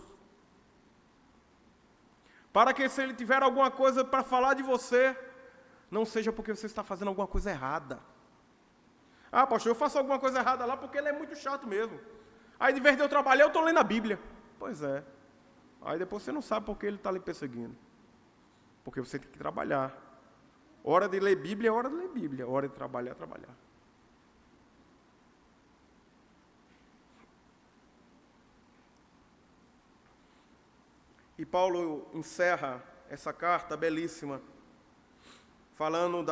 Speaker 1: Para que, se ele tiver alguma coisa para falar de você, não seja porque você está fazendo alguma coisa errada. Ah, pastor, eu faço alguma coisa errada lá porque ele é muito chato mesmo. Aí, de vez de eu trabalhar, eu estou lendo a Bíblia. Pois é. Aí depois você não sabe por que ele está lhe perseguindo. Porque você tem que trabalhar. Hora de ler Bíblia é hora de ler Bíblia. Hora de trabalhar é trabalhar. E Paulo encerra essa carta belíssima, falando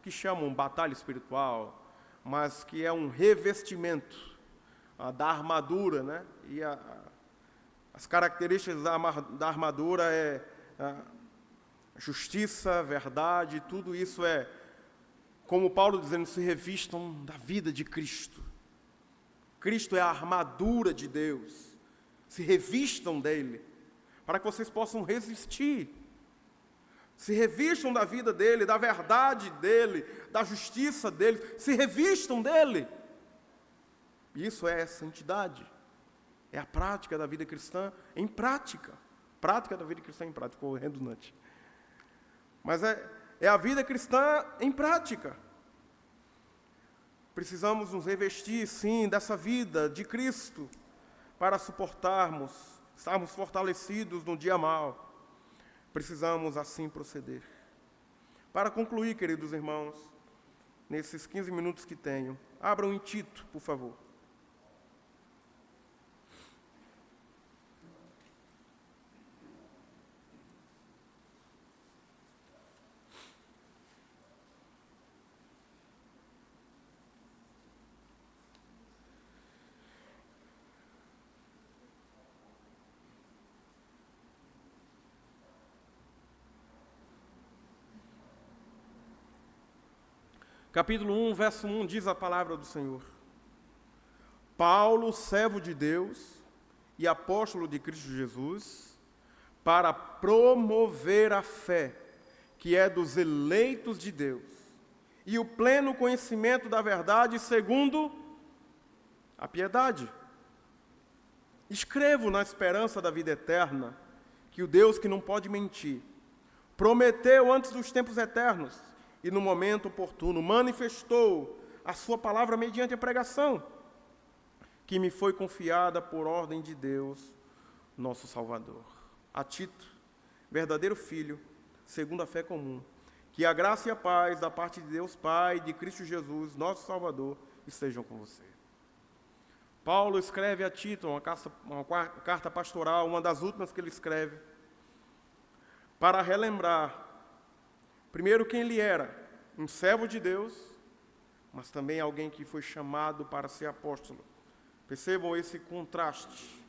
Speaker 1: que chamam batalha espiritual, mas que é um revestimento da armadura, né? E as características da armadura é justiça, verdade, tudo isso é, como Paulo dizendo, se revistam da vida de Cristo. Cristo é a armadura de Deus. Se revistam dele, para que vocês possam resistir. Se revistam da vida dele, da verdade dele, da justiça dele, se revistam dele. Isso é santidade. É a prática da vida cristã em prática. Prática da vida cristã em prática, ficou redundante. Mas é a vida cristã em prática. Precisamos nos revestir, sim, dessa vida de Cristo, para estarmos fortalecidos no dia mau. Precisamos assim proceder. Para concluir, queridos irmãos, nesses 15 minutos que tenho, abram em Tito, por favor. Capítulo 1, verso 1, diz a palavra do Senhor. Paulo, servo de Deus e apóstolo de Cristo Jesus, para promover a fé, que é dos eleitos de Deus, e o pleno conhecimento da verdade segundo a piedade. Escrevo na esperança da vida eterna, que o Deus que não pode mentir, prometeu antes dos tempos eternos, e no momento oportuno manifestou a sua palavra mediante a pregação, que me foi confiada por ordem de Deus, nosso Salvador. A Tito, verdadeiro filho, segundo a fé comum, que a graça e a paz da parte de Deus Pai e de Cristo Jesus, nosso Salvador, estejam com você. Paulo escreve a Tito uma carta pastoral, uma das últimas que ele escreve, para relembrar primeiro, quem ele era, um servo de Deus, mas também alguém que foi chamado para ser apóstolo. Percebam esse contraste.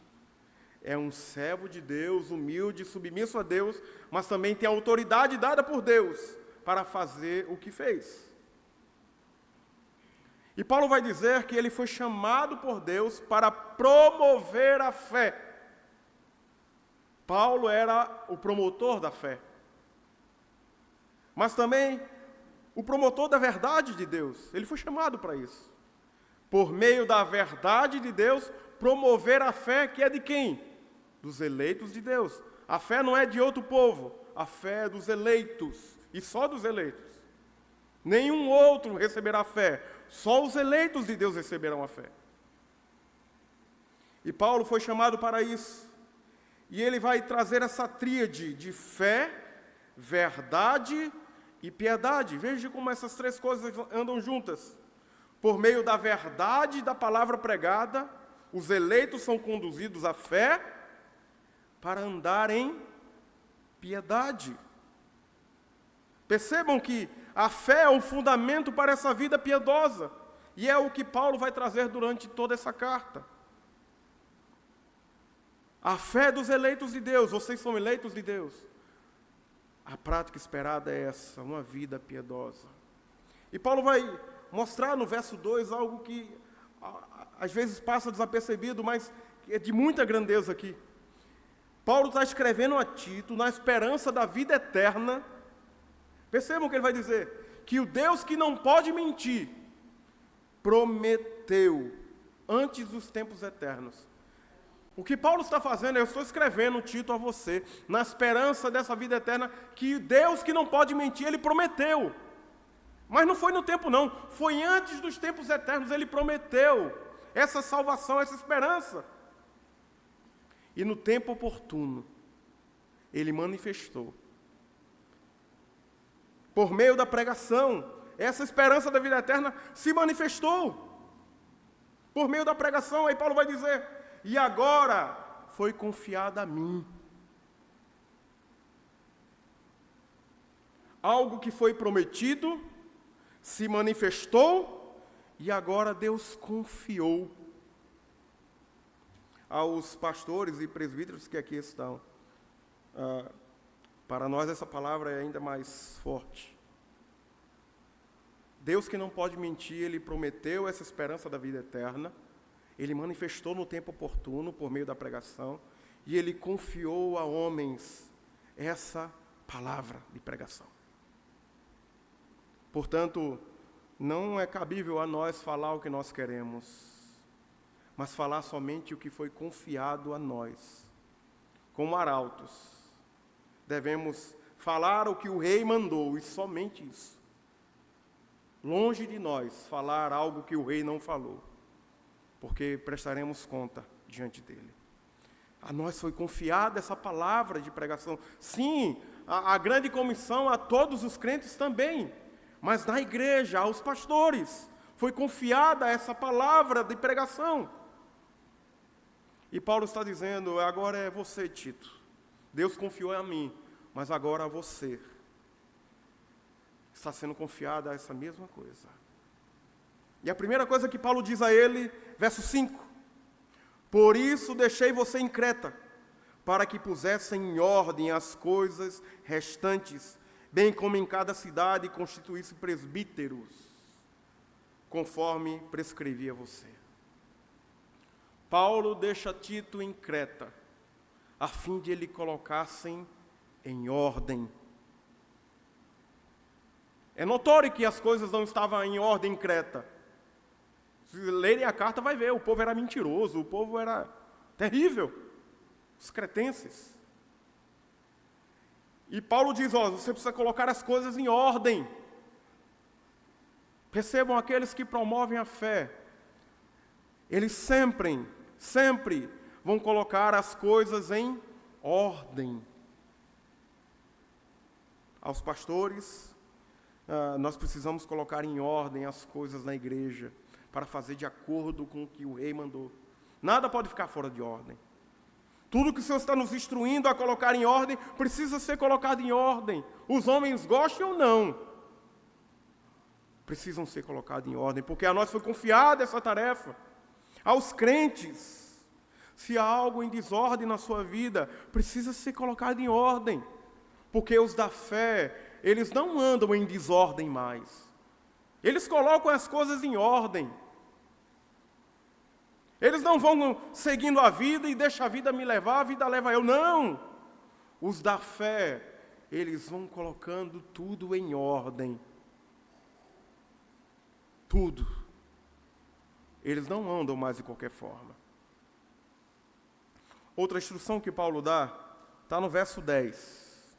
Speaker 1: É um servo de Deus, humilde, submisso a Deus, mas também tem a autoridade dada por Deus para fazer o que fez. E Paulo vai dizer que ele foi chamado por Deus para promover a fé. Paulo era o promotor da fé, mas também o promotor da verdade de Deus. Ele foi chamado para isso. Por meio da verdade de Deus, promover a fé que é de quem? Dos eleitos de Deus. A fé não é de outro povo, a fé é dos eleitos, e só dos eleitos. Nenhum outro receberá fé, só os eleitos de Deus receberão a fé. E Paulo foi chamado para isso. E ele vai trazer essa tríade de fé, verdade e piedade. Veja como essas três coisas andam juntas. Por meio da verdade da palavra pregada, os eleitos são conduzidos à fé para andar em piedade. Percebam que a fé é um fundamento para essa vida piedosa. E é o que Paulo vai trazer durante toda essa carta. A fé dos eleitos de Deus. Vocês são eleitos de Deus. A prática esperada é essa, uma vida piedosa. E Paulo vai mostrar no verso 2 algo que às vezes passa desapercebido, mas é de muita grandeza aqui. Paulo está escrevendo a Tito na esperança da vida eterna. Percebam o que ele vai dizer: que o Deus que não pode mentir, prometeu antes dos tempos eternos. O que Paulo está fazendo, eu estou escrevendo, Tito, a você, na esperança dessa vida eterna, que Deus que não pode mentir, Ele prometeu. Mas não foi no tempo não, foi antes dos tempos eternos. Ele prometeu essa salvação, essa esperança. E no tempo oportuno, Ele manifestou. Por meio da pregação, essa esperança da vida eterna se manifestou. Por meio da pregação, aí Paulo vai dizer, e agora foi confiada a mim. Algo que foi prometido, se manifestou, e agora Deus confiou aos pastores e presbíteros que aqui estão. Para nós essa palavra é ainda mais forte. Deus, que não pode mentir, Ele prometeu essa esperança da vida eterna, Ele manifestou no tempo oportuno, por meio da pregação, e Ele confiou a homens essa palavra de pregação. Portanto, não é cabível a nós falar o que nós queremos, mas falar somente o que foi confiado a nós. Como arautos, devemos falar o que o rei mandou, e somente isso. Longe de nós falar algo que o rei não falou, porque prestaremos conta diante dele. A nós foi confiada essa palavra de pregação. Sim, a grande comissão a todos os crentes também, mas na igreja, aos pastores, foi confiada essa palavra de pregação. E Paulo está dizendo, agora é você, Tito. Deus confiou a mim, mas agora a você está sendo confiada essa mesma coisa. E a primeira coisa que Paulo diz a ele, verso 5, por isso deixei você em Creta, para que pusessem em ordem as coisas restantes, bem como em cada cidade constituísse presbíteros, conforme prescrevia você. Paulo deixa Tito em Creta, a fim de ele colocassem em ordem. É notório que as coisas não estavam em ordem em Creta. Se lerem a carta, vai ver, o povo era mentiroso, o povo era terrível, os cretenses. E Paulo diz, você precisa colocar as coisas em ordem. Percebam, aqueles que promovem a fé, eles sempre vão colocar as coisas em ordem. Aos pastores, nós precisamos colocar em ordem as coisas na igreja, para fazer de acordo com o que o rei mandou. Nada pode ficar fora de ordem. Tudo que o Senhor está nos instruindo a colocar em ordem, precisa ser colocado em ordem. Os homens gostem ou não, precisam ser colocados em ordem, porque a nós foi confiada essa tarefa. Aos crentes, se há algo em desordem na sua vida, precisa ser colocado em ordem, porque os da fé, eles não andam em desordem mais. Eles colocam as coisas em ordem. Eles não vão seguindo a vida e deixam a vida me levar, a vida leva eu. Não! Os da fé, eles vão colocando tudo em ordem. Tudo. Eles não andam mais de qualquer forma. Outra instrução que Paulo dá, está no verso 10,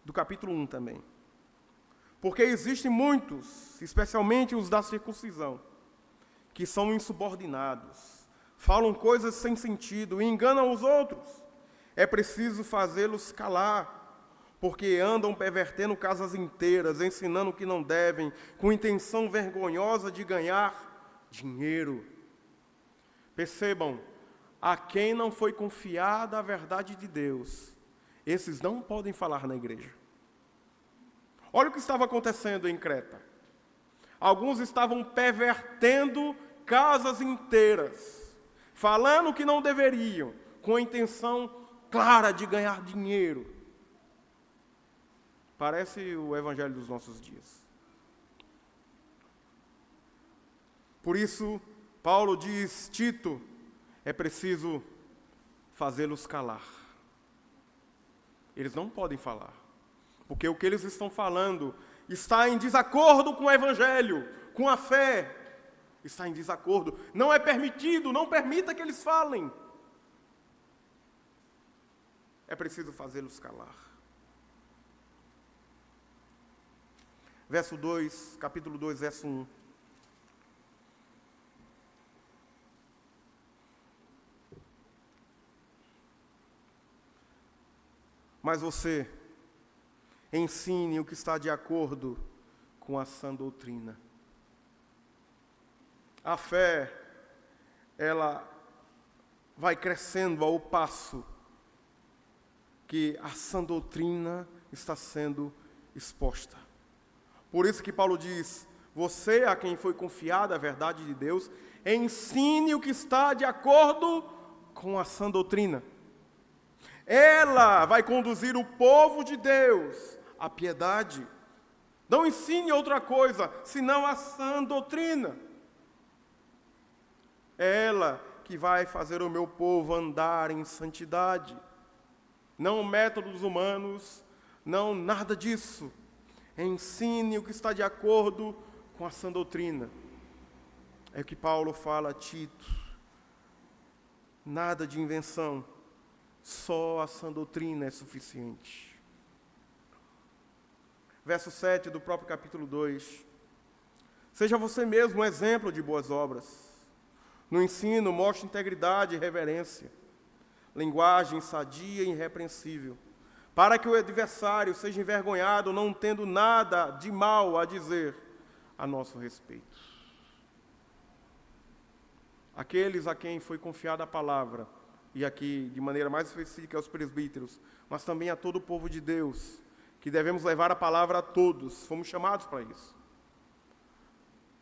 Speaker 1: do capítulo 1 também. Porque existem muitos, especialmente os da circuncisão, que são insubordinados, falam coisas sem sentido e enganam os outros. É preciso fazê-los calar, porque andam pervertendo casas inteiras, ensinando o que não devem, com intenção vergonhosa de ganhar dinheiro. Percebam, a quem não foi confiada a verdade de Deus, esses não podem falar na igreja. Olha o que estava acontecendo em Creta. Alguns estavam pervertendo casas inteiras, falando o que não deveriam, com a intenção clara de ganhar dinheiro. Parece o evangelho dos nossos dias. Por isso, Paulo diz, Tito, é preciso fazê-los calar. Eles não podem falar. Porque o que eles estão falando está em desacordo com o evangelho, com a fé. Está em desacordo. Não é permitido, não permita que eles falem. É preciso fazê-los calar. verso 2, capítulo 2, verso 1. Mas você ensine o que está de acordo com a sã doutrina. A fé, ela vai crescendo ao passo que a sã doutrina está sendo exposta. Por isso que Paulo diz, você a quem foi confiada a verdade de Deus, ensine o que está de acordo com a sã doutrina. Ela vai conduzir o povo de Deus à piedade. Não ensine outra coisa, senão a sã doutrina. É ela que vai fazer o meu povo andar em santidade. Não métodos humanos, não nada disso. Ensine o que está de acordo com a sã doutrina. É o que Paulo fala a Tito. Nada de invenção, só a sã doutrina é suficiente. Verso 7 do próprio capítulo 2. Seja você mesmo um exemplo de boas obras. No ensino, mostre integridade e reverência, linguagem sadia e irrepreensível, para que o adversário seja envergonhado, não tendo nada de mal a dizer a nosso respeito. Aqueles a quem foi confiada a palavra, e aqui de maneira mais específica aos presbíteros, mas também a todo o povo de Deus, que devemos levar a palavra a todos, fomos chamados para isso.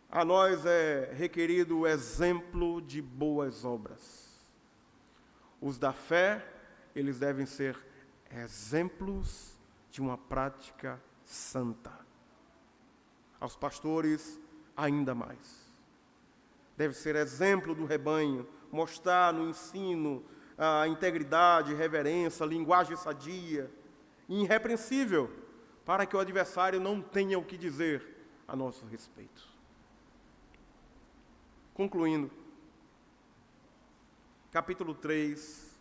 Speaker 1: A nós é requerido o exemplo de boas obras. Os da fé, eles devem ser exemplos de uma prática santa. Aos pastores, ainda mais. Deve ser exemplo do rebanho, mostrar no ensino a integridade, reverência, linguagem sadia, irrepreensível, para que o adversário não tenha o que dizer a nosso respeito. Concluindo, capítulo 3,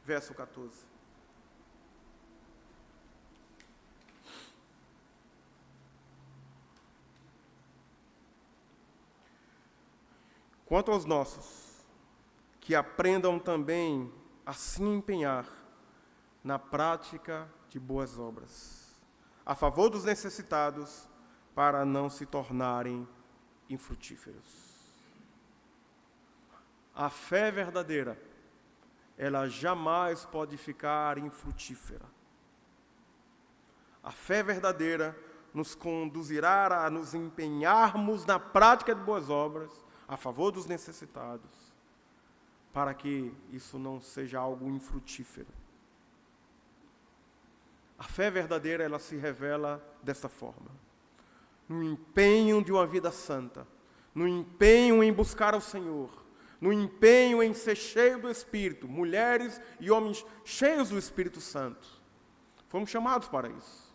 Speaker 1: verso 14. Quanto aos nossos, que aprendam também a se empenhar na prática de boas obras, a favor dos necessitados, para não se tornarem infrutíferos. A fé verdadeira, ela jamais pode ficar infrutífera. A fé verdadeira nos conduzirá a nos empenharmos na prática de boas obras, a favor dos necessitados, para que isso não seja algo infrutífero. A fé verdadeira, ela se revela desta forma: no empenho de uma vida santa, no empenho em buscar ao Senhor, no empenho em ser cheio do Espírito, mulheres e homens cheios do Espírito Santo. Fomos chamados para isso.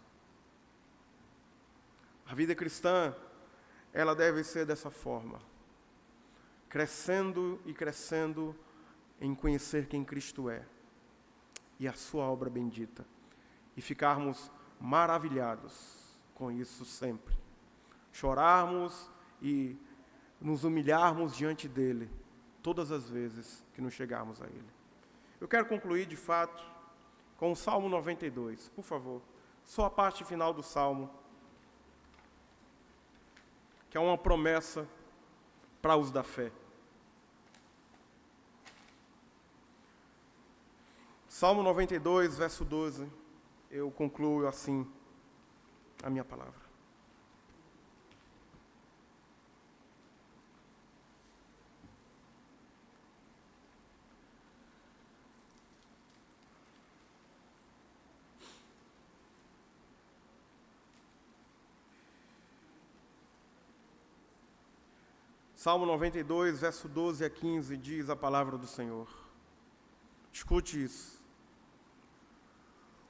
Speaker 1: A vida cristã, ela deve ser dessa forma, crescendo e crescendo em conhecer quem Cristo é e a sua obra bendita, e ficarmos maravilhados com isso sempre. Chorarmos e nos humilharmos diante dele todas as vezes que nos chegarmos a ele. Eu quero concluir, de fato, com o Salmo 92. Por favor, só a parte final do Salmo, que é uma promessa para os da fé. Salmo 92, verso 12, eu concluo assim a minha palavra. Salmo 92, verso 12 a 15, diz a palavra do Senhor. Escute isso.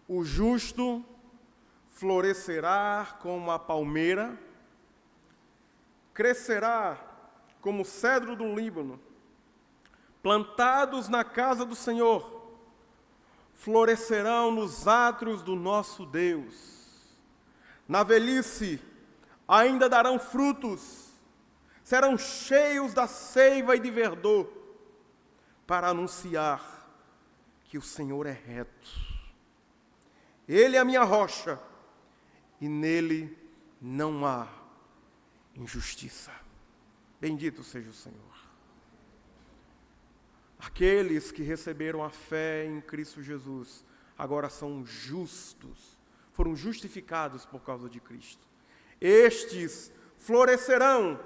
Speaker 1: O justo florescerá como a palmeira, crescerá como o cedro do Líbano, plantados na casa do Senhor, florescerão nos átrios do nosso Deus. na velhice ainda darão frutos, serão cheios da seiva e de verdor, para anunciar que o Senhor é reto. Ele é a minha rocha, e nele não há injustiça. Bendito seja o Senhor. Aqueles que receberam a fé em Cristo Jesus, agora são justos, foram justificados por causa de Cristo. Estes florescerão,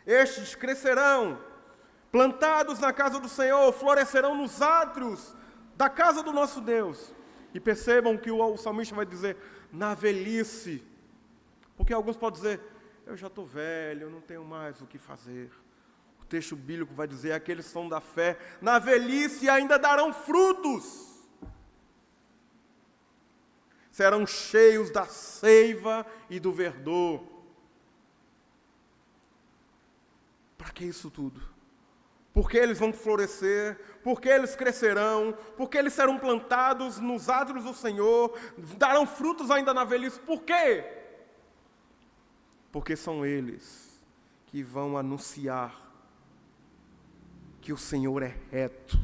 Speaker 1: estes crescerão, plantados na casa do Senhor, florescerão nos átrios da casa do nosso Deus. E percebam que o salmista vai dizer, na velhice, porque alguns podem dizer, eu já estou velho, eu não tenho mais o que fazer. O texto bíblico vai dizer, aqueles que são da fé, na velhice ainda darão frutos. Serão cheios da seiva e do verdor. Para que isso tudo? Porque eles vão florescer, porque eles crescerão, porque eles serão plantados nos átrios do Senhor, darão frutos ainda na velhice. Por quê? Porque são eles que vão anunciar que o Senhor é reto.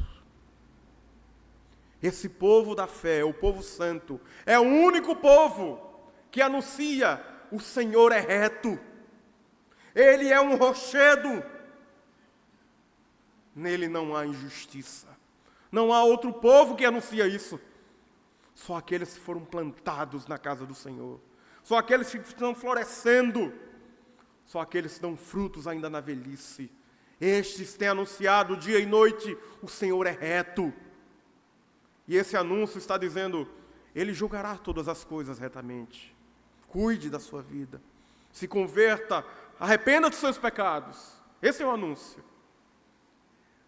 Speaker 1: Esse povo da fé, o povo santo, é o único povo que anuncia o Senhor é reto. Ele é um rochedo. Nele não há injustiça. Não há outro povo que anuncia isso. Só aqueles que foram plantados na casa do Senhor. Só aqueles que estão florescendo. Só aqueles que dão frutos ainda na velhice. Estes têm anunciado dia e noite, o Senhor é reto. E esse anúncio está dizendo, Ele julgará todas as coisas retamente. Cuide da sua vida. Se converta, arrependa dos seus pecados. Esse é o anúncio.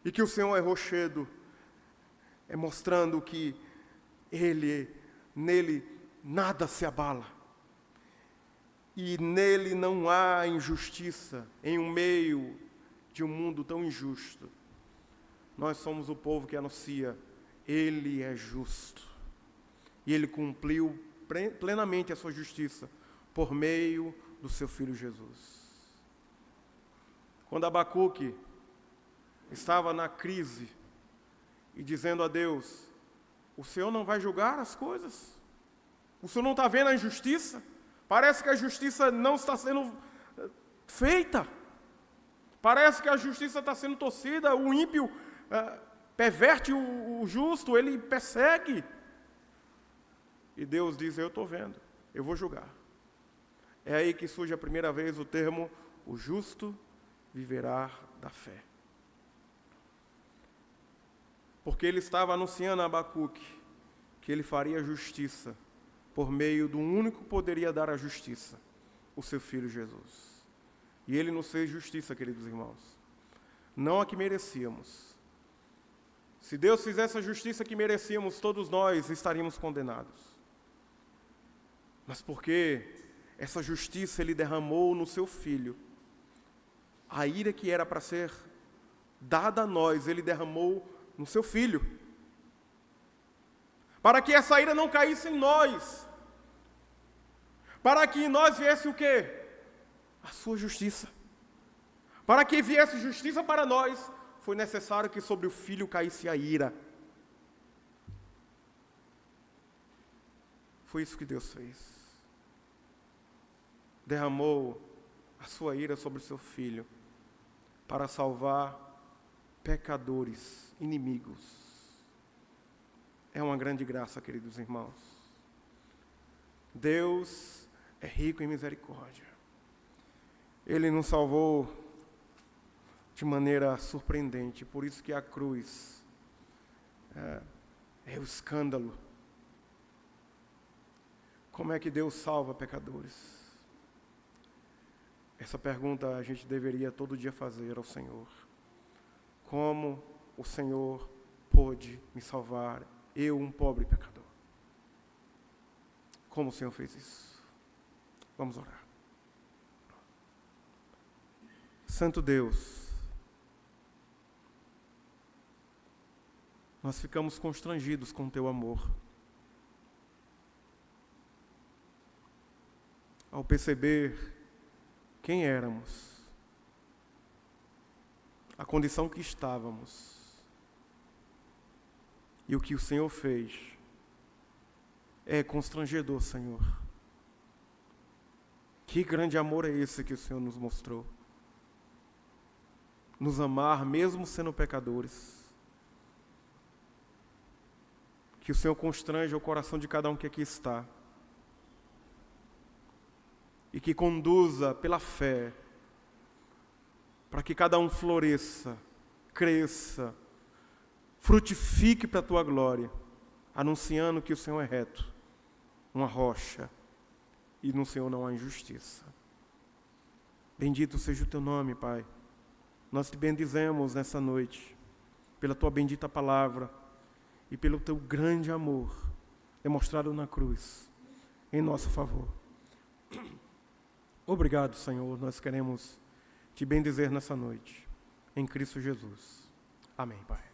Speaker 1: E que o Senhor é rochedo, é mostrando que nele nada se abala. E nele não há injustiça em um meio de um mundo tão injusto. Nós somos o povo que anuncia, Ele é justo. E Ele cumpriu plenamente a sua justiça por meio do seu Filho Jesus. Quando Abacuque estava na crise e dizendo a Deus, o Senhor não vai julgar as coisas? O Senhor não está vendo a injustiça? Parece que a justiça não está sendo feita. Parece que a justiça está sendo torcida, o ímpio perverte o justo, ele persegue. E Deus diz, eu estou vendo, eu vou julgar. É aí que surge a primeira vez o termo, o justo viverá da fé. Porque ele estava anunciando a Abacuque que ele faria justiça por meio do único que poderia dar a justiça, o seu Filho Jesus. E ele nos fez justiça, queridos irmãos. Não a que merecíamos. Se Deus fizesse a justiça que merecíamos, todos nós estaríamos condenados. Mas porque essa justiça Ele derramou no seu Filho, a ira que era para ser dada a nós, Ele derramou no seu Filho. Para que essa ira não caísse em nós. Para que em nós viesse o quê? A sua justiça. Para que viesse justiça para nós, foi necessário que sobre o Filho caísse a ira. Foi isso que Deus fez. Derramou a sua ira sobre o seu Filho, para salvar pecadores, inimigos. É uma grande graça, queridos irmãos. Deus é rico em misericórdia. Ele nos salvou de maneira surpreendente, por isso que a cruz é o escândalo. Como é que Deus salva pecadores? Essa pergunta a gente deveria todo dia fazer ao Senhor. Como o Senhor pôde me salvar, eu, um pobre pecador? Como o Senhor fez isso? Vamos orar. Santo Deus, nós ficamos constrangidos com o Teu amor. ao perceber quem éramos, a condição que estávamos e o que o Senhor fez, é constrangedor, Senhor. Que grande amor é esse que o Senhor nos mostrou? Nos amar mesmo sendo pecadores. Que o Senhor constranja o coração de cada um que aqui está. E que conduza pela fé, para que cada um floresça, cresça, frutifique para a Tua glória, anunciando que o Senhor é reto, uma rocha, e no Senhor não há injustiça. Bendito seja o Teu nome, Pai. Nós te bendizemos nessa noite, pela Tua bendita palavra e pelo Teu grande amor demonstrado na cruz, em nosso favor. Obrigado, Senhor, nós queremos te bendizer nessa noite, em Cristo Jesus. Amém, Pai.